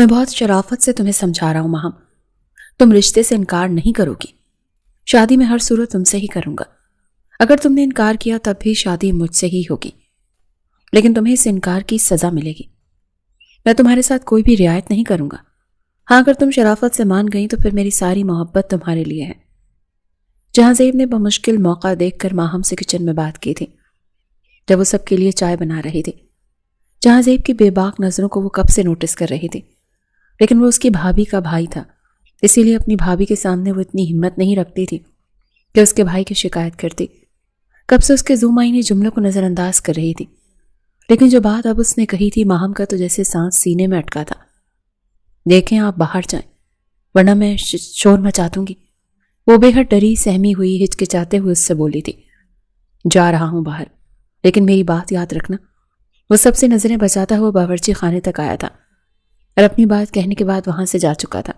میں بہت شرافت سے تمہیں سمجھا رہا ہوں ماہم، تم رشتے سے انکار نہیں کرو گی۔ شادی میں ہر صورت تم سے ہی کروں گا۔ اگر تم نے انکار کیا تب بھی شادی مجھ سے ہی ہوگی، لیکن تمہیں اس انکار کی سزا ملے گی۔ میں تمہارے ساتھ کوئی بھی رعایت نہیں کروں گا۔ ہاں، اگر تم شرافت سے مان گئی تو پھر میری ساری محبت تمہارے لیے ہے۔ جہاں زیب نے بمشکل موقع دیکھ کر ماہم سے کچن میں بات کی تھی جب وہ سب کے لیے چائے بنا رہی تھی۔ جہاں زیب کی بے باک نظروں کو وہ کب سے نوٹس کر رہی تھی، لیکن وہ اس کی بھابھی کا بھائی تھا، اسی لیے اپنی بھابھی کے سامنے وہ اتنی ہمت نہیں رکھتی تھی کہ اس کے بھائی کی شکایت کرتی۔ کب سے اس کے ذو معنی جملوں کو نظر انداز کر رہی تھی، لیکن جو بات اب اس نے کہی تھی ماہم کا تو جیسے سانس سینے میں اٹکا تھا۔ دیکھیں آپ باہر جائیں ورنہ میں شور مچا دوں گی، وہ بے حد ڈری سہمی ہوئی ہچکچاتے ہوئے اس سے بولی تھی۔ جا رہا ہوں باہر، لیکن میری بات یاد رکھنا۔ وہ سب سے نظریں بچاتا ہوا باورچی خانے تک آیا تھا اور اپنی بات کہنے کے بعد وہاں سے جا چکا تھا۔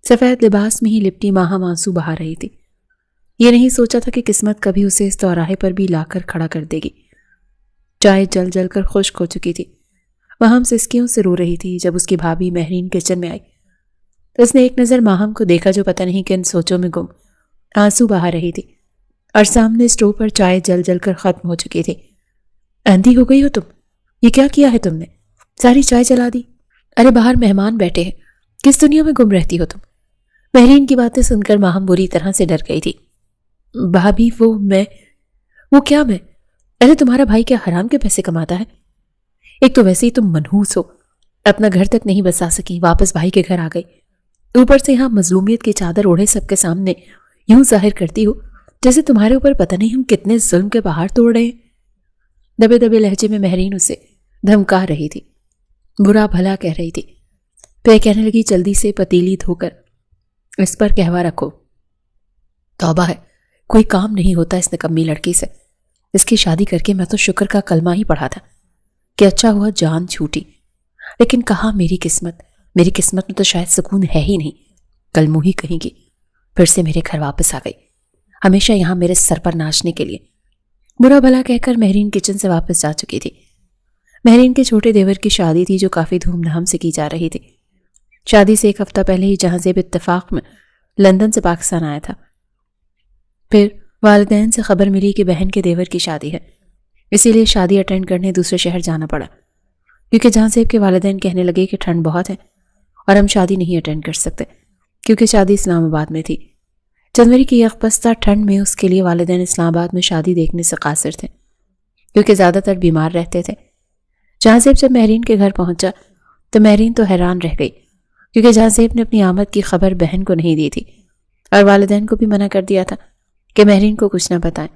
سفید لباس میں ہی لپٹی ماہم آنسو بہا رہی تھی۔ یہ نہیں سوچا تھا کہ قسمت کبھی اسے اس چوراہے پر بھی لا کر کھڑا کر دے گی۔ چائے جل جل کر خشک ہو چکی تھی۔ ماہم سسکیوں سے رو رہی تھی۔ جب اس کی بھابھی مہرین کچن میں آئی تو اس نے ایک نظر ماہم کو دیکھا جو پتہ نہیں کن سوچوں میں گم آنسو بہا رہی تھی، اور سامنے اسٹوو پر چائے جل جل کر ختم ہو چکی تھی۔ اندھی ہو گئی ہو تم، یہ کیا ہے تم نے؟ ساری چائے جلا دی۔ ارے باہر مہمان بیٹھے ہیں، کس دنیا میں گم رہتی ہو تم؟ مہرین کی باتیں سن کر ماہم بری طرح سے ڈر گئی تھی۔ بھابھی وہ کیا میں؟ ارے تمہارا بھائی کیا حرام کے پیسے کماتا ہے؟ ایک تو ویسے ہی تم منحوس ہو، اپنا گھر تک نہیں بسا سکی، واپس بھائی کے گھر آ گئی، اوپر سے یہاں مظلومیت کی چادر اوڑھے سب کے سامنے یوں ظاہر کرتی ہو جیسے تمہارے اوپر پتہ نہیں ہم کتنے ظلم کے پہاڑ توڑ رہے ہیں۔ دبے دبے لہجے میں مہرین اسے دھمکا رہی تھی، برا بھلا کہہ رہی تھی۔ پھر کہنے لگی جلدی سے پتیلی دھو کر اس پر قہوہ رکھو۔ توبہ ہے، کوئی کام نہیں ہوتا اس نکمی لڑکی سے۔ اس کی شادی کر کے میں تو شکر کا کلمہ ہی پڑھا تھا کہ اچھا ہوا جان چھوٹی، لیکن کہاں میری قسمت میں تو شاید سکون ہے ہی نہیں۔ کل منہ ہی کہیں گی، پھر سے میرے گھر واپس آ گئی، ہمیشہ یہاں میرے سر پر ناچنے کے لیے۔ برا بھلا کہہ کر مہرین کچن سے واپس جا چکی تھی۔ مہرین کے چھوٹے دیور کی شادی تھی جو کافی دھوم دھام سے کی جا رہی تھی۔ شادی سے ایک ہفتہ پہلے ہی جہاں زیب اتفاق میں لندن سے پاکستان آیا تھا۔ پھر والدین سے خبر ملی کہ بہن کے دیور کی شادی ہے، اسی لیے شادی اٹینڈ کرنے دوسرے شہر جانا پڑا، کیونکہ جہاں زیب کے والدین کہنے لگے کہ ٹھنڈ بہت ہے اور ہم شادی نہیں اٹینڈ کر سکتے، کیونکہ شادی اسلام آباد میں تھی۔ جنوری کی یکپستہ ٹھنڈ میں اس کے لیے والدین اسلام آباد میں شادی دیکھنے سے قاصر تھے، کیونکہ زیادہ تر بیمار رہتے تھے۔ جہاں زیب جب مہرین کے گھر پہنچا تو مہرین تو حیران رہ گئی، کیونکہ جہاں زیب نے اپنی آمد کی خبر بہن کو نہیں دی تھی اور والدین کو بھی منع کر دیا تھا کہ مہرین کو کچھ نہ بتائیں۔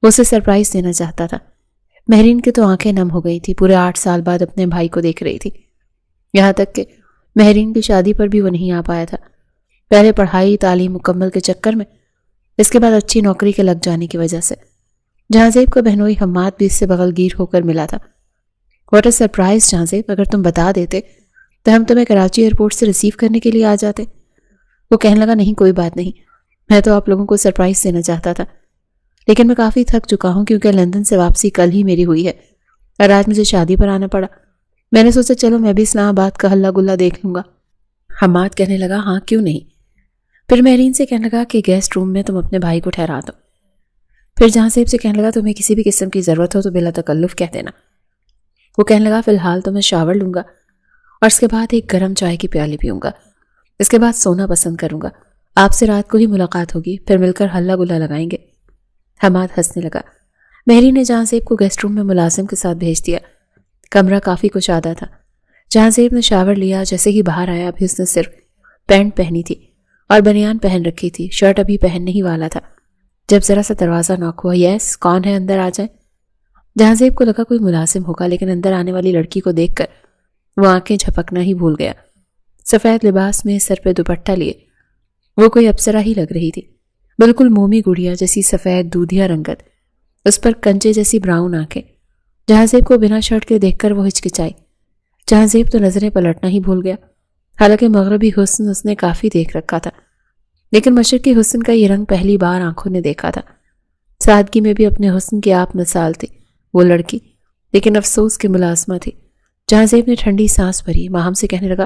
وہ اسے سرپرائز دینا چاہتا تھا۔ مہرین کی تو آنکھیں نم ہو گئی تھی، پورے 8 سال بعد اپنے بھائی کو دیکھ رہی تھی۔ یہاں تک کہ مہرین کی شادی پر بھی وہ نہیں آ پایا تھا، پہلے پڑھائی تعلیم مکمل کے چکر میں، اس کے بعد اچھی نوکری کے لگ جانے کی وجہ سے۔ جہاں زیب کا بہنوئی حماد بھی اس سے بغل گیر ہو کر ملا تھا۔ واٹ اے سرپرائز جہاں زیب، اگر تم بتا دیتے تو ہم تمہیں کراچی ایئرپورٹ سے ریسیو کرنے کے لیے آ جاتے۔ وہ کہنے لگا نہیں کوئی بات نہیں، میں تو آپ لوگوں کو سرپرائز دینا چاہتا تھا، لیکن میں کافی تھک چکا ہوں کیونکہ لندن سے واپسی کل ہی میری ہوئی ہے اور آج مجھے شادی پر آنا پڑا۔ میں نے سوچا چلو میں بھی اسلام آباد کا ہلا گلا دیکھ لوں گا۔ حماد کہنے لگا ہاں کیوں نہیں۔ پھر مہرین سے کہنے لگا کہ گیسٹ روم میں تم اپنے بھائی کو ٹھہرا دو۔ پھر جہاں زیب سے کہنے لگا تمہیں کسی بھی قسم کی ضرورت ہو تو بلا تکلف کہہ دینا۔ وہ کہنے لگا فی الحال تو میں شاور لوں گا اور اس کے بعد ایک گرم چائے کی پیالی پیوں گا، اس کے بعد سونا پسند کروں گا، آپ سے رات کو ہی ملاقات ہوگی، پھر مل کر ہلا گلا لگائیں گے۔ حماد ہنسنے لگا۔ مہرین نے جہاں زیب کو گیسٹ روم میں ملازم کے ساتھ بھیج دیا۔ کمرہ کافی کشادہ تھا۔ جہاں زیب نے شاور لیا، جیسے ہی باہر آیا ابھی اس نے صرف پینٹ پہنی تھی اور بنیان پہن رکھی تھی، شرٹ ابھی پہننے ہی والا تھا جب ذرا سا دروازہ ناک ہوا۔ یس کون ہے، اندر آ جائیں۔ جہاں زیب کو لگا کوئی ملازم ہوگا، لیکن اندر آنے والی لڑکی کو دیکھ کر وہ آنکھیں جھپکنا ہی بھول گیا۔ سفید لباس میں سر پہ دوپٹہ لیے وہ کوئی اپسرا ہی لگ رہی تھی، بالکل مومی گڑیا جیسی سفید دودھیا رنگت، اس پر کنچے جیسی براؤن آنکھیں۔ جہاں زیب کو بنا شرٹ کے دیکھ کر وہ ہچکچائی۔ جہاں زیب تو نظریں پلٹنا ہی بھول گیا، حالانکہ مغربی حسن اس نے کافی دیکھ رکھا تھا، لیکن مشرقی حسن کا یہ رنگ پہلی بار آنکھوں نے دیکھا تھا۔ سادگی میں بھی اپنے حسن کی آپ مثال تھی وہ لڑکی، لیکن افسوس کی ملازمہ تھی۔ جہاں زیب نے ٹھنڈی سانس بھری، ماہم سے کہنے لگا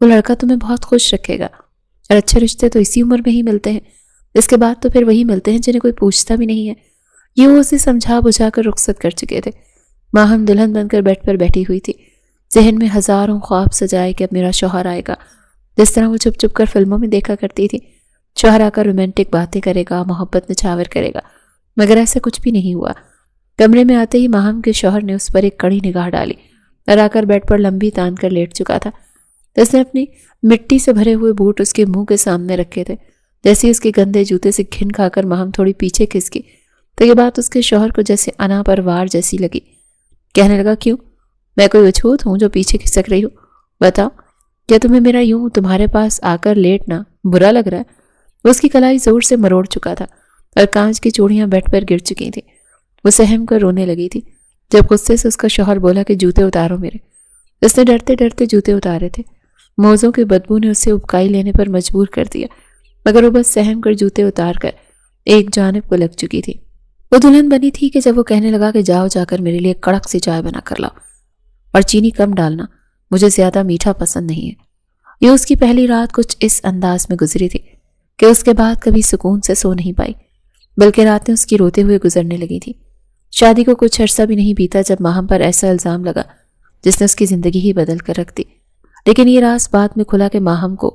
وہ لڑکا تمہیں بہت خوش رکھے گا، اور اچھے رشتے تو اسی عمر میں ہی ملتے ہیں، اس کے بعد تو پھر وہی ملتے ہیں جنہیں کوئی پوچھتا بھی نہیں ہے۔ یہ وہ اسے سمجھا بجھا کر رخصت کر چکے تھے۔ ماہم دلہن بن کر بیڈ پر بیٹھی ہوئی تھی، ذہن میں ہزاروں خواب سجائے کہ اب میرا شوہر آئے گا، جس طرح وہ چھپ چھپ کر فلموں میں دیکھا کرتی تھی۔ شوہر آ کر رومانٹک باتیں کرے گا، محبت نچھاور کرے گا، مگر ایسا کچھ بھی نہیں ہوا۔ کمرے میں آتے ہی ماہم کے شوہر نے اس پر ایک کڑی نگاہ ڈالی اور آ کر بیڈ پر لمبی تان کر لیٹ چکا تھا۔ اس نے اپنی مٹی سے بھرے ہوئے بوٹ اس کے منہ کے سامنے رکھے تھے۔ جیسے ہی اس کے گندے جوتے سے گھن کھا کر ماہم تھوڑی پیچھے کھسکی تو یہ بات اس کے شوہر کو جیسے انا پر وار جیسی لگی۔ کہنے لگا، کیوں؟ میں کوئی اچھوت ہوں جو پیچھے کھسک رہی ہوں؟ بتاؤ، کیا تمہیں میرا یوں تمہارے پاس آ کر لیٹنا برا لگ رہا ہے؟ وہ اس کی کلائی زور سے مروڑ چکا تھا اور کانچ کی چوڑیاں بیڈ پر گر چکی تھیں۔ وہ سہم کر رونے لگی تھی جب غصے سے اس کا شوہر بولا کہ جوتے اتارو میرے۔ اس نے ڈرتے ڈرتے جوتے اتارے تھے۔ موزوں کی بدبو نے اسے ابکائی لینے پر مجبور کر دیا، مگر وہ بس سہم کر جوتے اتار کر ایک جانب کو لگ چکی تھی۔ وہ دلہن بنی تھی کہ جب وہ کہنے لگا کہ جاؤ جا کر میرے لیے کڑک سی چائے بنا کر لاؤ اور چینی کم ڈالنا، مجھے زیادہ میٹھا پسند نہیں ہے۔ یہ اس کی پہلی رات کچھ اس انداز میں گزری تھی کہ اس کے بعد کبھی سکون سے سو نہیں پائی، بلکہ راتیں اس کی روتے ہوئے گزرنے لگی تھی۔ شادی کو کچھ عرصہ بھی نہیں بیتا جب ماہم پر ایسا الزام لگا جس نے اس کی زندگی ہی بدل کر رکھ دی۔ لیکن یہ راز بعد میں کھلا کہ ماہم کو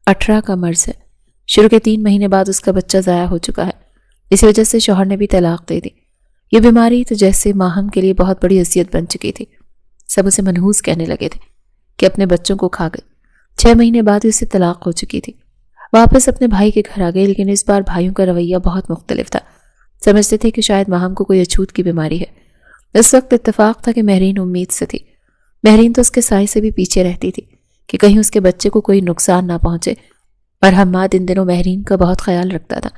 18 کا مرض ہے۔ شروع کے 3 مہینے بعد اس کا بچہ ضائع ہو چکا ہے۔ اسی وجہ سے شوہر نے بھی طلاق دے دی۔ یہ بیماری تو جیسے ماہم کے لیے بہت بڑی اذیت بن چکی تھی۔ سب اسے منحوس کہنے لگے تھے کہ اپنے بچوں کو کھا گئی۔ 6 مہینے بعد اسے طلاق ہو چکی تھی۔ واپس اپنے بھائی کے گھر آ گئی، لیکن اس بار بھائیوں کا رویہ بہت مختلف تھا۔ سمجھتے تھے کہ شاید ماہم کو کوئی اچھوت کی بیماری ہے۔ اس وقت اتفاق تھا کہ مہرین امید سے تھی۔ مہرین تو اس کے سائے سے بھی پیچھے رہتی تھی کہ کہیں اس کے بچے کو کوئی نقصان نہ پہنچے، اور حماد ان دنوں مہرین کا بہت خیال رکھتا تھا۔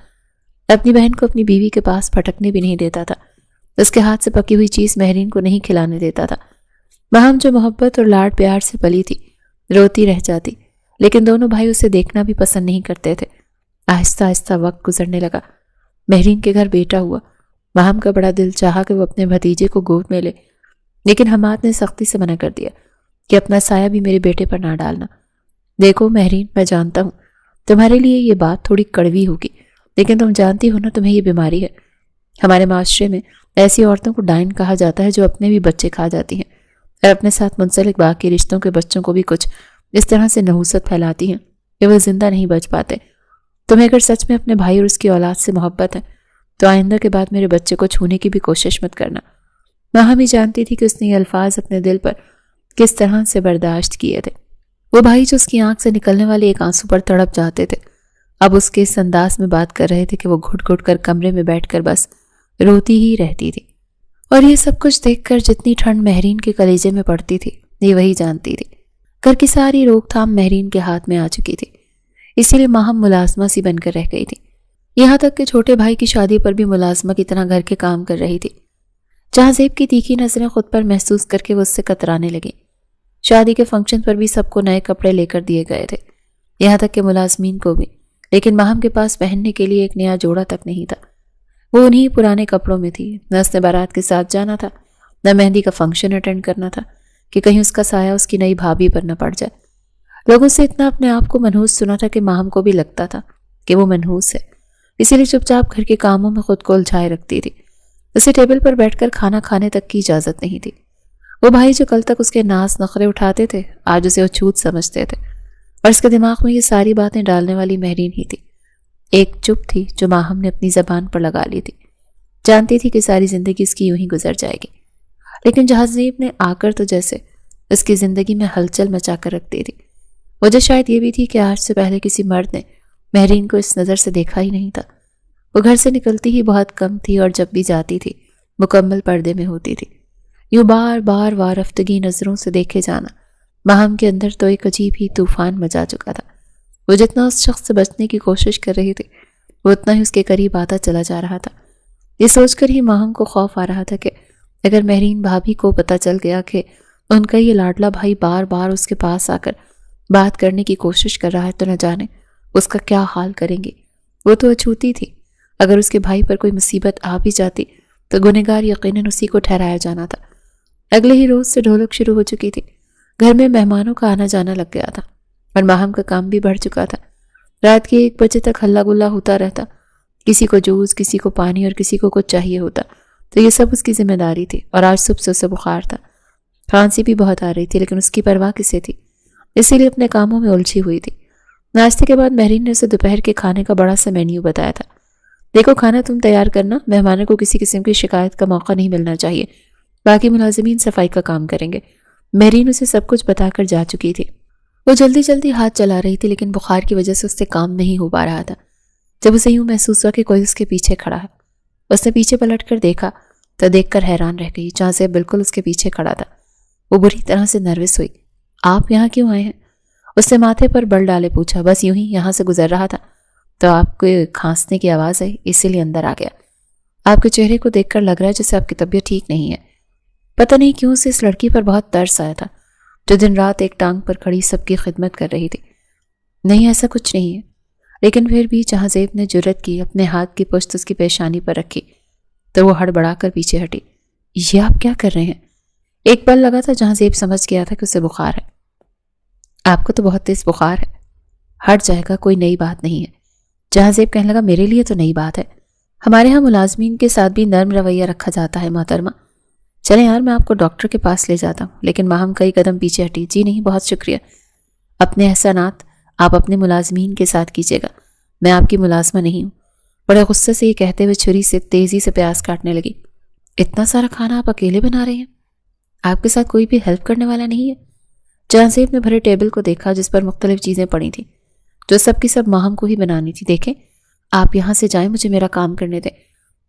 اپنی بہن کو اپنی بیوی کے پاس پھٹکنے بھی نہیں دیتا تھا۔ اس کے ہاتھ سے پکی ہوئی چیز مہرین کو نہیں کھلانے دیتا تھا۔ ماہم جو محبت اور لاڈ پیار سے پلی تھی، روتی رہ جاتی، لیکن دونوں بھائی اسے دیکھنا بھی پسند نہیں کرتے تھے۔ آہستہ آہستہ وقت گزرنے لگا۔ مہرین کے گھر بیٹا ہوا۔ ماہم کا بڑا دل چاہا کہ وہ اپنے بھتیجے کو گود میں لے، لیکن حماد نے سختی سے منع کر دیا کہ اپنا سایہ بھی میرے بیٹے پر نہ ڈالنا۔ دیکھو مہرین، میں جانتا ہوں تمہارے لیے یہ بات تھوڑی کڑوی ہوگی، لیکن تم جانتی ہو نا تمہیں یہ بیماری ہے۔ ہمارے معاشرے میں ایسی عورتوں کو ڈائن کہا جاتا ہے جو اپنے بھی بچے کھا جاتی ہیں اور اپنے ساتھ منسلک باقی رشتوں کے بچوں کو بھی کچھ اس طرح سے نحوست پھیلاتی ہیں کہ وہ زندہ نہیں بچ پاتے۔ تمہیں اگر سچ میں اپنے بھائی اور اس کی اولاد سے محبت ہے تو آئندہ کے بعد میرے بچے کو چھونے کی بھی کوشش مت کرنا۔ ماہم ہی جانتی تھی کہ اس نے یہ الفاظ اپنے دل پر کس طرح سے برداشت کیے تھے۔ وہ بھائی جو اس کی آنکھ سے نکلنے والے ایک آنسو پر تڑپ جاتے تھے، اب اس کے اس انداز میں بات کر رہے تھے کہ وہ گھٹ گھٹ کر کمرے میں بیٹھ کر بس روتی ہی رہتی تھی۔ اور یہ سب کچھ دیکھ کر جتنی ٹھنڈ مہرین کے کلیجے میں پڑتی تھی، یہ وہی جانتی تھی۔ گھر کی ساری روک تھام مہرین کے ہاتھ میں آ چکی تھی، اسی لیے ماہم ملازمہ سی بن کر رہ گئی تھی۔ یہاں تک کہ چھوٹے بھائی کی شادی پر بھی ملازمہ کی طرح گھر کے کام کر رہی تھی۔ جہاں زیب کی تیکھی نظریں خود پر محسوس کر کے وہ اس سے کترانے لگیں۔ شادی کے فنکشن پر بھی سب کو نئے کپڑے لے کر دیے گئے تھے، یہاں تک کہ ملازمین کو بھی، لیکن ماہم کے پاس پہننے کے لیے ایک نیا جوڑا تک نہیں تھا۔ وہ انہی پرانے کپڑوں میں تھی۔ نہ اس نے بارات کے ساتھ جانا تھا، نہ مہندی کا فنکشن اٹینڈ کرنا تھا کہ کہیں اس کا سایہ اس کی نئی بھابھی پر نہ پڑ جائے۔ لوگوں سے اتنا اپنے آپ کو منحوس سنا تھا کہ ماہم کو بھی لگتا تھا کہ وہ منحوس ہے، اسی لیے چپ چاپ گھر کے کاموں میں خود کو الجھائے رکھتی تھی۔ اسے ٹیبل پر بیٹھ کر کھانا کھانے تک کی اجازت نہیں تھی۔ وہ بھائی جو کل تک اس کے ناز نخرے اٹھاتے تھے، آج اسے اچھوت سمجھتے تھے، اور اس کے دماغ میں یہ ساری باتیں ڈالنے والی مہرین ہی تھی۔ ایک چپ تھی جو ماہم نے اپنی زبان پر لگا لی تھی۔ جانتی تھی کہ ساری زندگی اس کی یوں ہی گزر جائے گی، لیکن جہازیب نے آ کر تو جیسے اس کی زندگی میں ہلچل مچا کر رکھ دی تھی۔ وجہ شاید یہ بھی تھی کہ آج سے پہلے کسی مرد نے مہرین کو اس نظر سے دیکھا ہی نہیں تھا۔ وہ گھر سے نکلتی ہی بہت کم تھی، اور جب بھی جاتی تھی مکمل پردے میں ہوتی تھی۔ یوں بار بار وارفتگی نظروں سے دیکھے جانا ماہم کے اندر تو ایک عجیب ہی طوفان مچا چکا تھا۔ وہ جتنا اس شخص سے بچنے کی کوشش کر رہی تھی، وہ اتنا ہی اس کے قریب آتا چلا جا رہا تھا۔ یہ سوچ کر ہی ماہم کو خوف آ رہا تھا کہ اگر مہرین بھابھی کو پتہ چل گیا کہ ان کا یہ لاڈلا بھائی بار بار اس کے پاس آ کر بات کرنے کی کوشش کر رہا ہے تو نہ جانے اس کا کیا حال کریں گے۔ وہ تو اچھوتی تھی، اگر اس کے بھائی پر کوئی مصیبت آ بھی جاتی تو گنہگار یقیناً اسی کو ٹھہرایا جانا تھا۔ اگلے ہی روز سے ڈھولک شروع ہو چکی تھی۔ گھر میں مہمانوں کا آنا جانا لگ گیا تھا اور ماہم کا کام بھی بڑھ چکا تھا۔ رات کے 1 بجے تک ہلہ گلا ہوتا رہتا، کسی کو جوس، کسی کو پانی اور کسی کو کچھ چاہیے ہوتا، تو یہ سب اس کی ذمہ داری تھی۔ اور آج صبح سے اسے بخار تھا، کھانسی بھی بہت آ رہی تھی، لیکن اس کی پرواہ کسے تھی؟ اسی لیے اپنے کاموں میں الجھی ہوئی تھی۔ ناشتے کے بعد مہرین نے اسے دوپہر کے کھانے کا بڑا سا مینیو بتایا تھا۔ دیکھو، کھانا تم تیار کرنا، مہمانوں کو کسی قسم کی شکایت کا موقع نہیں ملنا چاہیے، باقی ملازمین صفائی کا کام کریں گے۔ مہرین اسے سب کچھ بتا کر جا چکی تھی۔ وہ جلدی جلدی ہاتھ چلا رہی تھی، لیکن بخار کی وجہ سے اس سے کام نہیں ہو پا رہا تھا۔ جب اسے یوں محسوس ہوا کہ کوئی اس کے پیچھے کھڑا ہے، اس نے پیچھے پلٹ کر دیکھا تو دیکھ کر حیران رہ گئی، جہاں سے بالکل اس کے پیچھے کھڑا تھا۔ وہ بری طرح سے نروس ہوئی۔ آپ یہاں کیوں آئے ہیں؟ اس نے ماتھے پر بل ڈالے پوچھا۔ بس یوں ہی یہاں سے گزر رہا تھا تو آپ کو کھانسنے کی آواز آئی، اسی لیے اندر آ گیا۔ آپ کے چہرے کو دیکھ کر لگ رہا ہے جیسے آپ کی طبیعت ٹھیک نہیں ہے۔ پتہ نہیں کیوں سے اس لڑکی پر بہت ترس آیا تھا جو دن رات ایک ٹانگ پر کھڑی سب کی خدمت کر رہی تھی۔ نہیں، ایسا کچھ نہیں ہے، لیکن پھر بھی جہاں زیب نے جرت کی اپنے ہاتھ کی پشت اس کی پیشانی پر رکھی تو وہ ہڑبڑا کر پیچھے ہٹی۔ یہ آپ کیا کر رہے ہیں؟ ایک پل لگا تھا جہاں زیب سمجھ گیا تھا کہ اسے بخار ہے۔ آپ کو تو بہت تیز بخار ہے، ہٹ جائے گا، کوئی نئی بات نہیں ہے۔ جہاں زیب کہنے لگا، میرے لیے تو نئی بات ہے، ہمارے ہاں ملازمین کے ساتھ بھی نرم رویہ رکھا جاتا ہے محترمہ۔ چلیں یار، میں آپ کو ڈاکٹر کے پاس لے جاتا ہوں۔ لیکن ماہم کئی قدم پیچھے ہٹی۔ جی نہیں، بہت شکریہ، اپنے احسانات آپ اپنے ملازمین کے ساتھ کیجیے گا، میں آپ کی ملازمہ نہیں ہوں۔ بڑے غصے سے یہ کہتے ہوئے چھری سے تیزی سے پیاز کاٹنے لگی۔ اتنا سارا کھانا آپ اکیلے بنا رہے ہیں؟ آپ کے ساتھ کوئی بھی ہیلپ کرنے والا نہیں ہے؟ جہاں زیب نے بھرے ٹیبل کو دیکھا جس پر مختلف چیزیں پڑی تھیں جو سب کی سب ماہم کو ہی بنانی تھی۔ دیکھیں، آپ یہاں سے جائیں، مجھے میرا کام کرنے دیں۔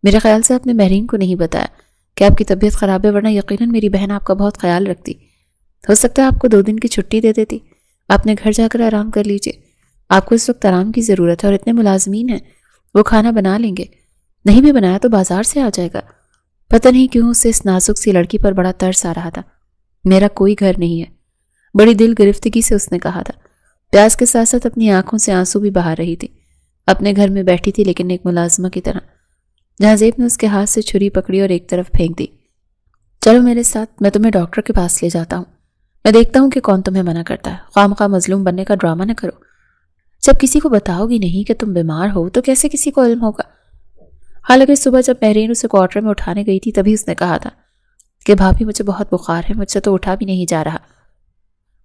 میرے خیال سے آپ نے مہرین کو نہیں بتایا کہ آپ کی طبیعت خراب ہے، ورنہ یقیناً میری بہن آپ کا بہت خیال رکھتی۔ ہو سکتا ہے آپ کو 2 دن کی چھٹی دے دیتی، اپنے گھر جا کر آرام کر لیجئے۔ آپ کو اس وقت آرام کی ضرورت ہے، اور اتنے ملازمین ہیں، وہ کھانا بنا لیں گے۔ نہیں بھی بنایا تو بازار سے آ جائے گا۔ پتہ نہیں کیوں اسے اس نازک سی لڑکی پر بڑا ترس آ رہا تھا۔ میرا کوئی گھر نہیں ہے، بڑی دل گرفتگی سے اس نے کہا تھا۔ پیاس کے ساتھ ساتھ اپنی آنکھوں سے آنسو بھی بہا رہی تھی۔ اپنے گھر میں بیٹھی تھی، لیکن ایک ملازمہ کی طرح۔ جہاں زیب نے اس کے ہاتھ سے چھری پکڑی اور ایک طرف پھینک دی۔ چلو میرے ساتھ، میں تمہیں ڈاکٹر کے پاس لے جاتا ہوں، میں دیکھتا ہوں کہ کون تمہیں منع کرتا ہے۔ خواہ مخواہ مظلوم بننے کا ڈرامہ نہ کرو۔ جب کسی کو بتاؤ گی نہیں کہ تم بیمار ہو تو کیسے کسی کو علم ہوگا؟ حالانکہ صبح جب مہرین اسے کوارٹر میں اٹھانے گئی تھی تبھی اس نے کہا تھا کہ بھابھی مجھے بہت بخار ہے، مجھ سے تو اٹھا بھی نہیں جا رہا۔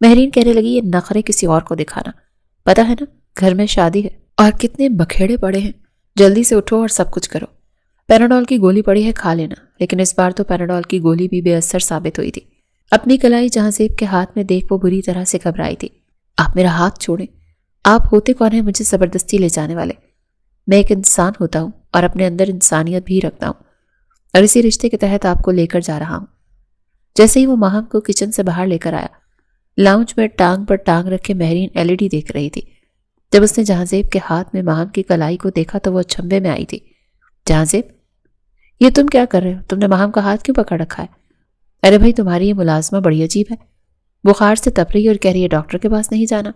مہرین کہنے لگی، یہ نخرے کسی اور کو دکھانا، پتہ ہے نا گھر میں شادی ہے اور کتنے بکھیڑے پڑے ہیں، جلدی سے اٹھو اور سب کچھ کرو۔ پیناڈول کی گولی پڑی ہے، کھا لینا۔ لیکن اس بار تو پیناڈول کی گولی بھی بے اثر ثابت ہوئی تھی۔ اپنی کلائی جہاں زیب کے ہاتھ میں دیکھ وہ بری طرح سے گھبرائی تھی۔ آپ میرا ہاتھ چھوڑیں، آپ ہوتے کون ہیں مجھے زبردستی لے جانے والے؟ میں ایک انسان ہوتا ہوں اور اپنے اندر انسانیت بھی رکھتا ہوں، اور اسی رشتے کے تحت آپ کو لے کر جا رہا ہوں۔ جیسے ہی وہ ماہم کو کچن سے باہر لے کر آیا، لاؤنج میں ٹانگ پر ٹانگ رکھ کے مہرین LED دیکھ رہی تھی۔ جب اس نے جہاں زیب کے ہاتھ میں ماہم کی کلائی کو دیکھا تو وہ اچھمبے میں آئی تھی۔ جہاں زیب، یہ تم کیا کر رہے ہو؟ تم نے ماہم کا ہاتھ کیوں پکڑ رکھا ہے؟ ارے بھائی، تمہاری یہ ملازمہ بڑی عجیب ہے، بخار سے تپ رہی اور کہہ رہی ہے ڈاکٹر کے پاس نہیں جانا۔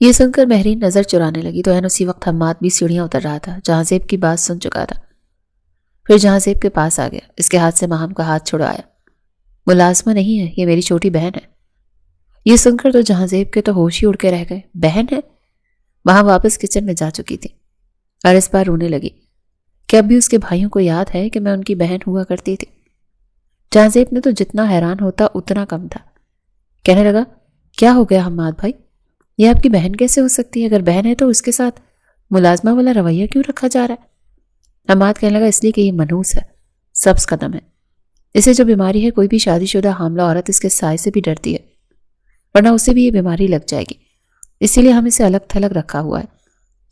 یہ سن کر مہرین نظر چرانے لگی تو اسی وقت حماد بھی سیڑھیاں اتر رہا تھا۔ جہاں زیب کی بات سن چکا تھا، پھر جہاں زیب کے پاس آ گیا، اس کے ہاتھ سے ماہم کا ہاتھ چھڑوایا۔ ملازمہ نہیں ہے، یہ میری چھوٹی بہن ہے۔ یہ سن کر تو جہاں زیب کے تو ہوش ہی اڑ کے رہ گئے۔ بہن ہے؟ وہاں واپس کچن میں جا چکی تھی اور اس بار رونے لگی کہ اب بھی اس کے بھائیوں کو یاد ہے کہ میں ان کی بہن ہوا کرتی تھی۔ جہاں زیب نے تو جتنا حیران ہوتا اتنا کم تھا۔ کہنے لگا، کیا ہو گیا حماد بھائی؟ یہ آپ کی بہن کیسے ہو سکتی ہے؟ اگر بہن ہے تو اس کے ساتھ ملازمہ والا رویہ کیوں رکھا جا رہا ہے؟ حماد کہنے لگا، اس لیے کہ یہ منحوس ہے، سبز قدم ہے، اسے جو بیماری ہے کوئی بھی شادی شدہ حاملہ عورت اس کے سائے سے بھی ڈرتی ہے، ورنہ اسے بھی یہ بیماری لگ جائے گی، اسی لیے ہم اسے الگ تھلگ رکھا ہوا ہے۔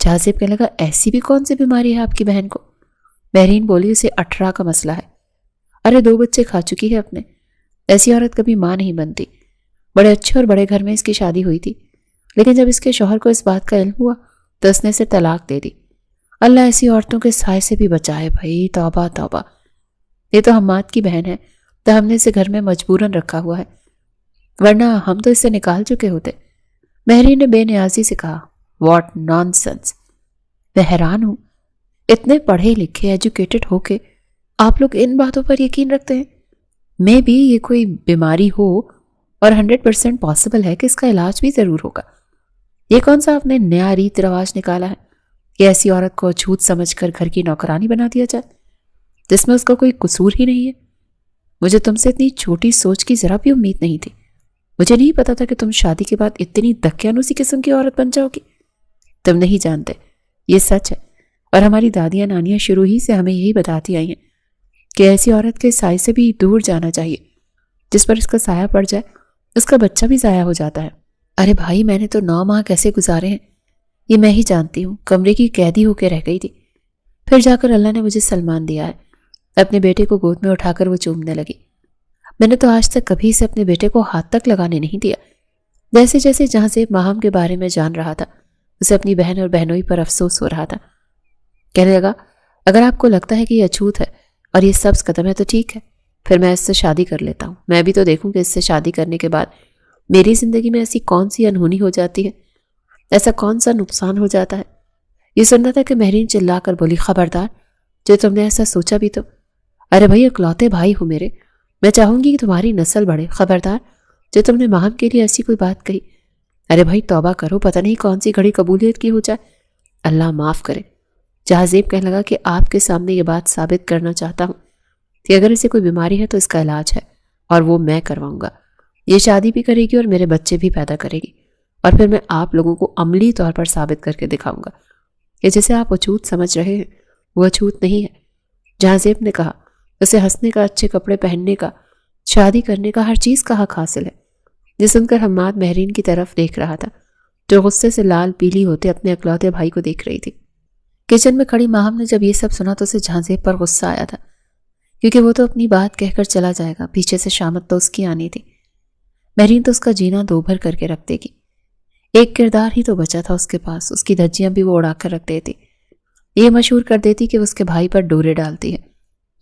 جہاں زیب کہنے لگا، ایسی بھی کون سی بیماری ہے آپ کی بہن کو؟ مہرین بولی، اسے 18 کا مسئلہ ہے، ارے 2 بچے کھا چکی ہے اپنے، ایسی عورت کبھی ماں نہیں بنتی۔ بڑے اچھے اور بڑے گھر میں اس کی شادی ہوئی تھی، لیکن جب اس کے شوہر کو اس بات کا علم ہوا تو اس نے اسے طلاق دے دی۔ اللہ ایسی عورتوں کے سائے سے بھی بچائے بھائی، توبہ توبہ۔ یہ تو حماد کی بہن ہے تو ہم نے اسے گھر میں مجبوراً رکھا ہوا ہے، ورنہ ہم تو اسے نکال چکے ہوتے۔ مہرین نے بے نیازی سے کہا، واٹ نان سنس! میں حیران ہوں، اتنے پڑھے لکھے ایجوکیٹڈ ہو کے آپ لوگ ان باتوں پر یقین رکھتے ہیں؟ میں بھی یہ کوئی بیماری ہو اور 100% پاسبل ہے کہ اس کا علاج بھی ضرور ہوگا۔ یہ کون سا آپ نے نیا ریت رواج نکالا ہے کہ ایسی عورت کو اچھوت سمجھ کر گھر کی نوکرانی بنا دیا جائے جس میں اس کا کوئی قصور ہی نہیں ہے؟ مجھے تم سے اتنی چھوٹی سوچ کی ذرا بھی امید نہیں تھی۔ مجھے نہیں پتا تھا کہ تم شادی کے بعد اتنی دقیانوسی قسم کی عورت بن جاؤ گی۔ تم نہیں جانتے، یہ سچ ہے، اور ہماری دادیاں نانیاں شروع ہی سے ہمیں یہی بتاتی آئی ہیں کہ ایسی عورت کے سائے سے بھی دور جانا چاہیے۔ جس پر اس کا سایہ پڑ جائے اس کا بچہ بھی ضائع ہو جاتا ہے۔ ارے بھائی، میں نے تو 9 ماہ کیسے گزارے ہیں یہ میں ہی جانتی ہوں۔ کمرے کی قیدی ہو کے رہ گئی تھی، پھر جا کر اللہ نے مجھے سلمان دیا ہے۔ اپنے بیٹے کو گود میں اٹھا کر وہ چومنے لگی۔ میں نے تو آج تک کبھی سے اپنے بیٹے کو ہاتھ تک لگانے نہیں دیا۔ جیسے جیسے جہاں سے ماہم کے بارے میں جان رہا تھا اسے اپنی بہن اور بہنوئی پر افسوس ہو رہا تھا۔ کہنے لگا، اگر آپ کو لگتا ہے کہ یہ اچھوت ہے اور یہ سبز قدم ہے تو ٹھیک ہے، پھر میں اس سے شادی کر لیتا ہوں۔ میں بھی تو دیکھوں کہ اس سے شادی کرنے کے بعد میری زندگی میں ایسی کون سی انہونی ہو جاتی ہے، ایسا کون سا نقصان ہو جاتا ہے۔ یہ سننا تھا کہ مہرین چلا کر بولی، خبردار، جو تم نے ایسا سوچا بھی تو۔ ارے بھائی، اکلوتے بھائی ہو میرے، میں چاہوں گی کہ تمہاری نسل بڑھے۔ خبردار، جو تم نے ماہم کے لیے ایسی کوئی بات کہی۔ ارے بھائی توبہ کرو، پتہ نہیں کون سی گھڑی قبولیت کی ہو جائے، اللہ معاف کرے۔ جہازیب کہنے لگا کہ آپ کے سامنے یہ بات ثابت کرنا چاہتا ہوں کہ اگر اسے کوئی بیماری ہے تو اس کا علاج ہے، اور وہ میں کرواؤں گا۔ یہ شادی بھی کرے گی اور میرے بچے بھی پیدا کرے گی، اور پھر میں آپ لوگوں کو عملی طور پر ثابت کر کے دکھاؤں گا کہ جسے آپ اچھوت سمجھ رہے ہیں وہ اچھوت نہیں ہے۔ جہازیب نے کہا، اسے ہنسنے کا، اچھے کپڑے پہننے کا، شادی کرنے کا، ہر چیز کا حق حاصل ہے۔ یہ سن کر حماد مہرین کی طرف دیکھ رہا تھا جو غصے سے لال پیلی ہوتے اپنے اکلوتے بھائی کو دیکھ رہی تھی۔ کچن میں کھڑی ماہم نے جب یہ سب سنا تو اسے جہازیب پر غصہ آیا تھا، کیونکہ وہ تو اپنی بات کہہ کر چلا جائے گا، پیچھے سے شامت تو اس کی آنی تھی۔ مہرین تو اس کا جینا دوبھر کر کے رکھ دے گی۔ ایک کردار ہی تو بچا تھا اس کے پاس، اس کی دھجیاں بھی وہ اڑا کر رکھ دیتی، یہ مشہور کر دیتی کہ وہ اس کے بھائی پر ڈورے ڈالتی ہے،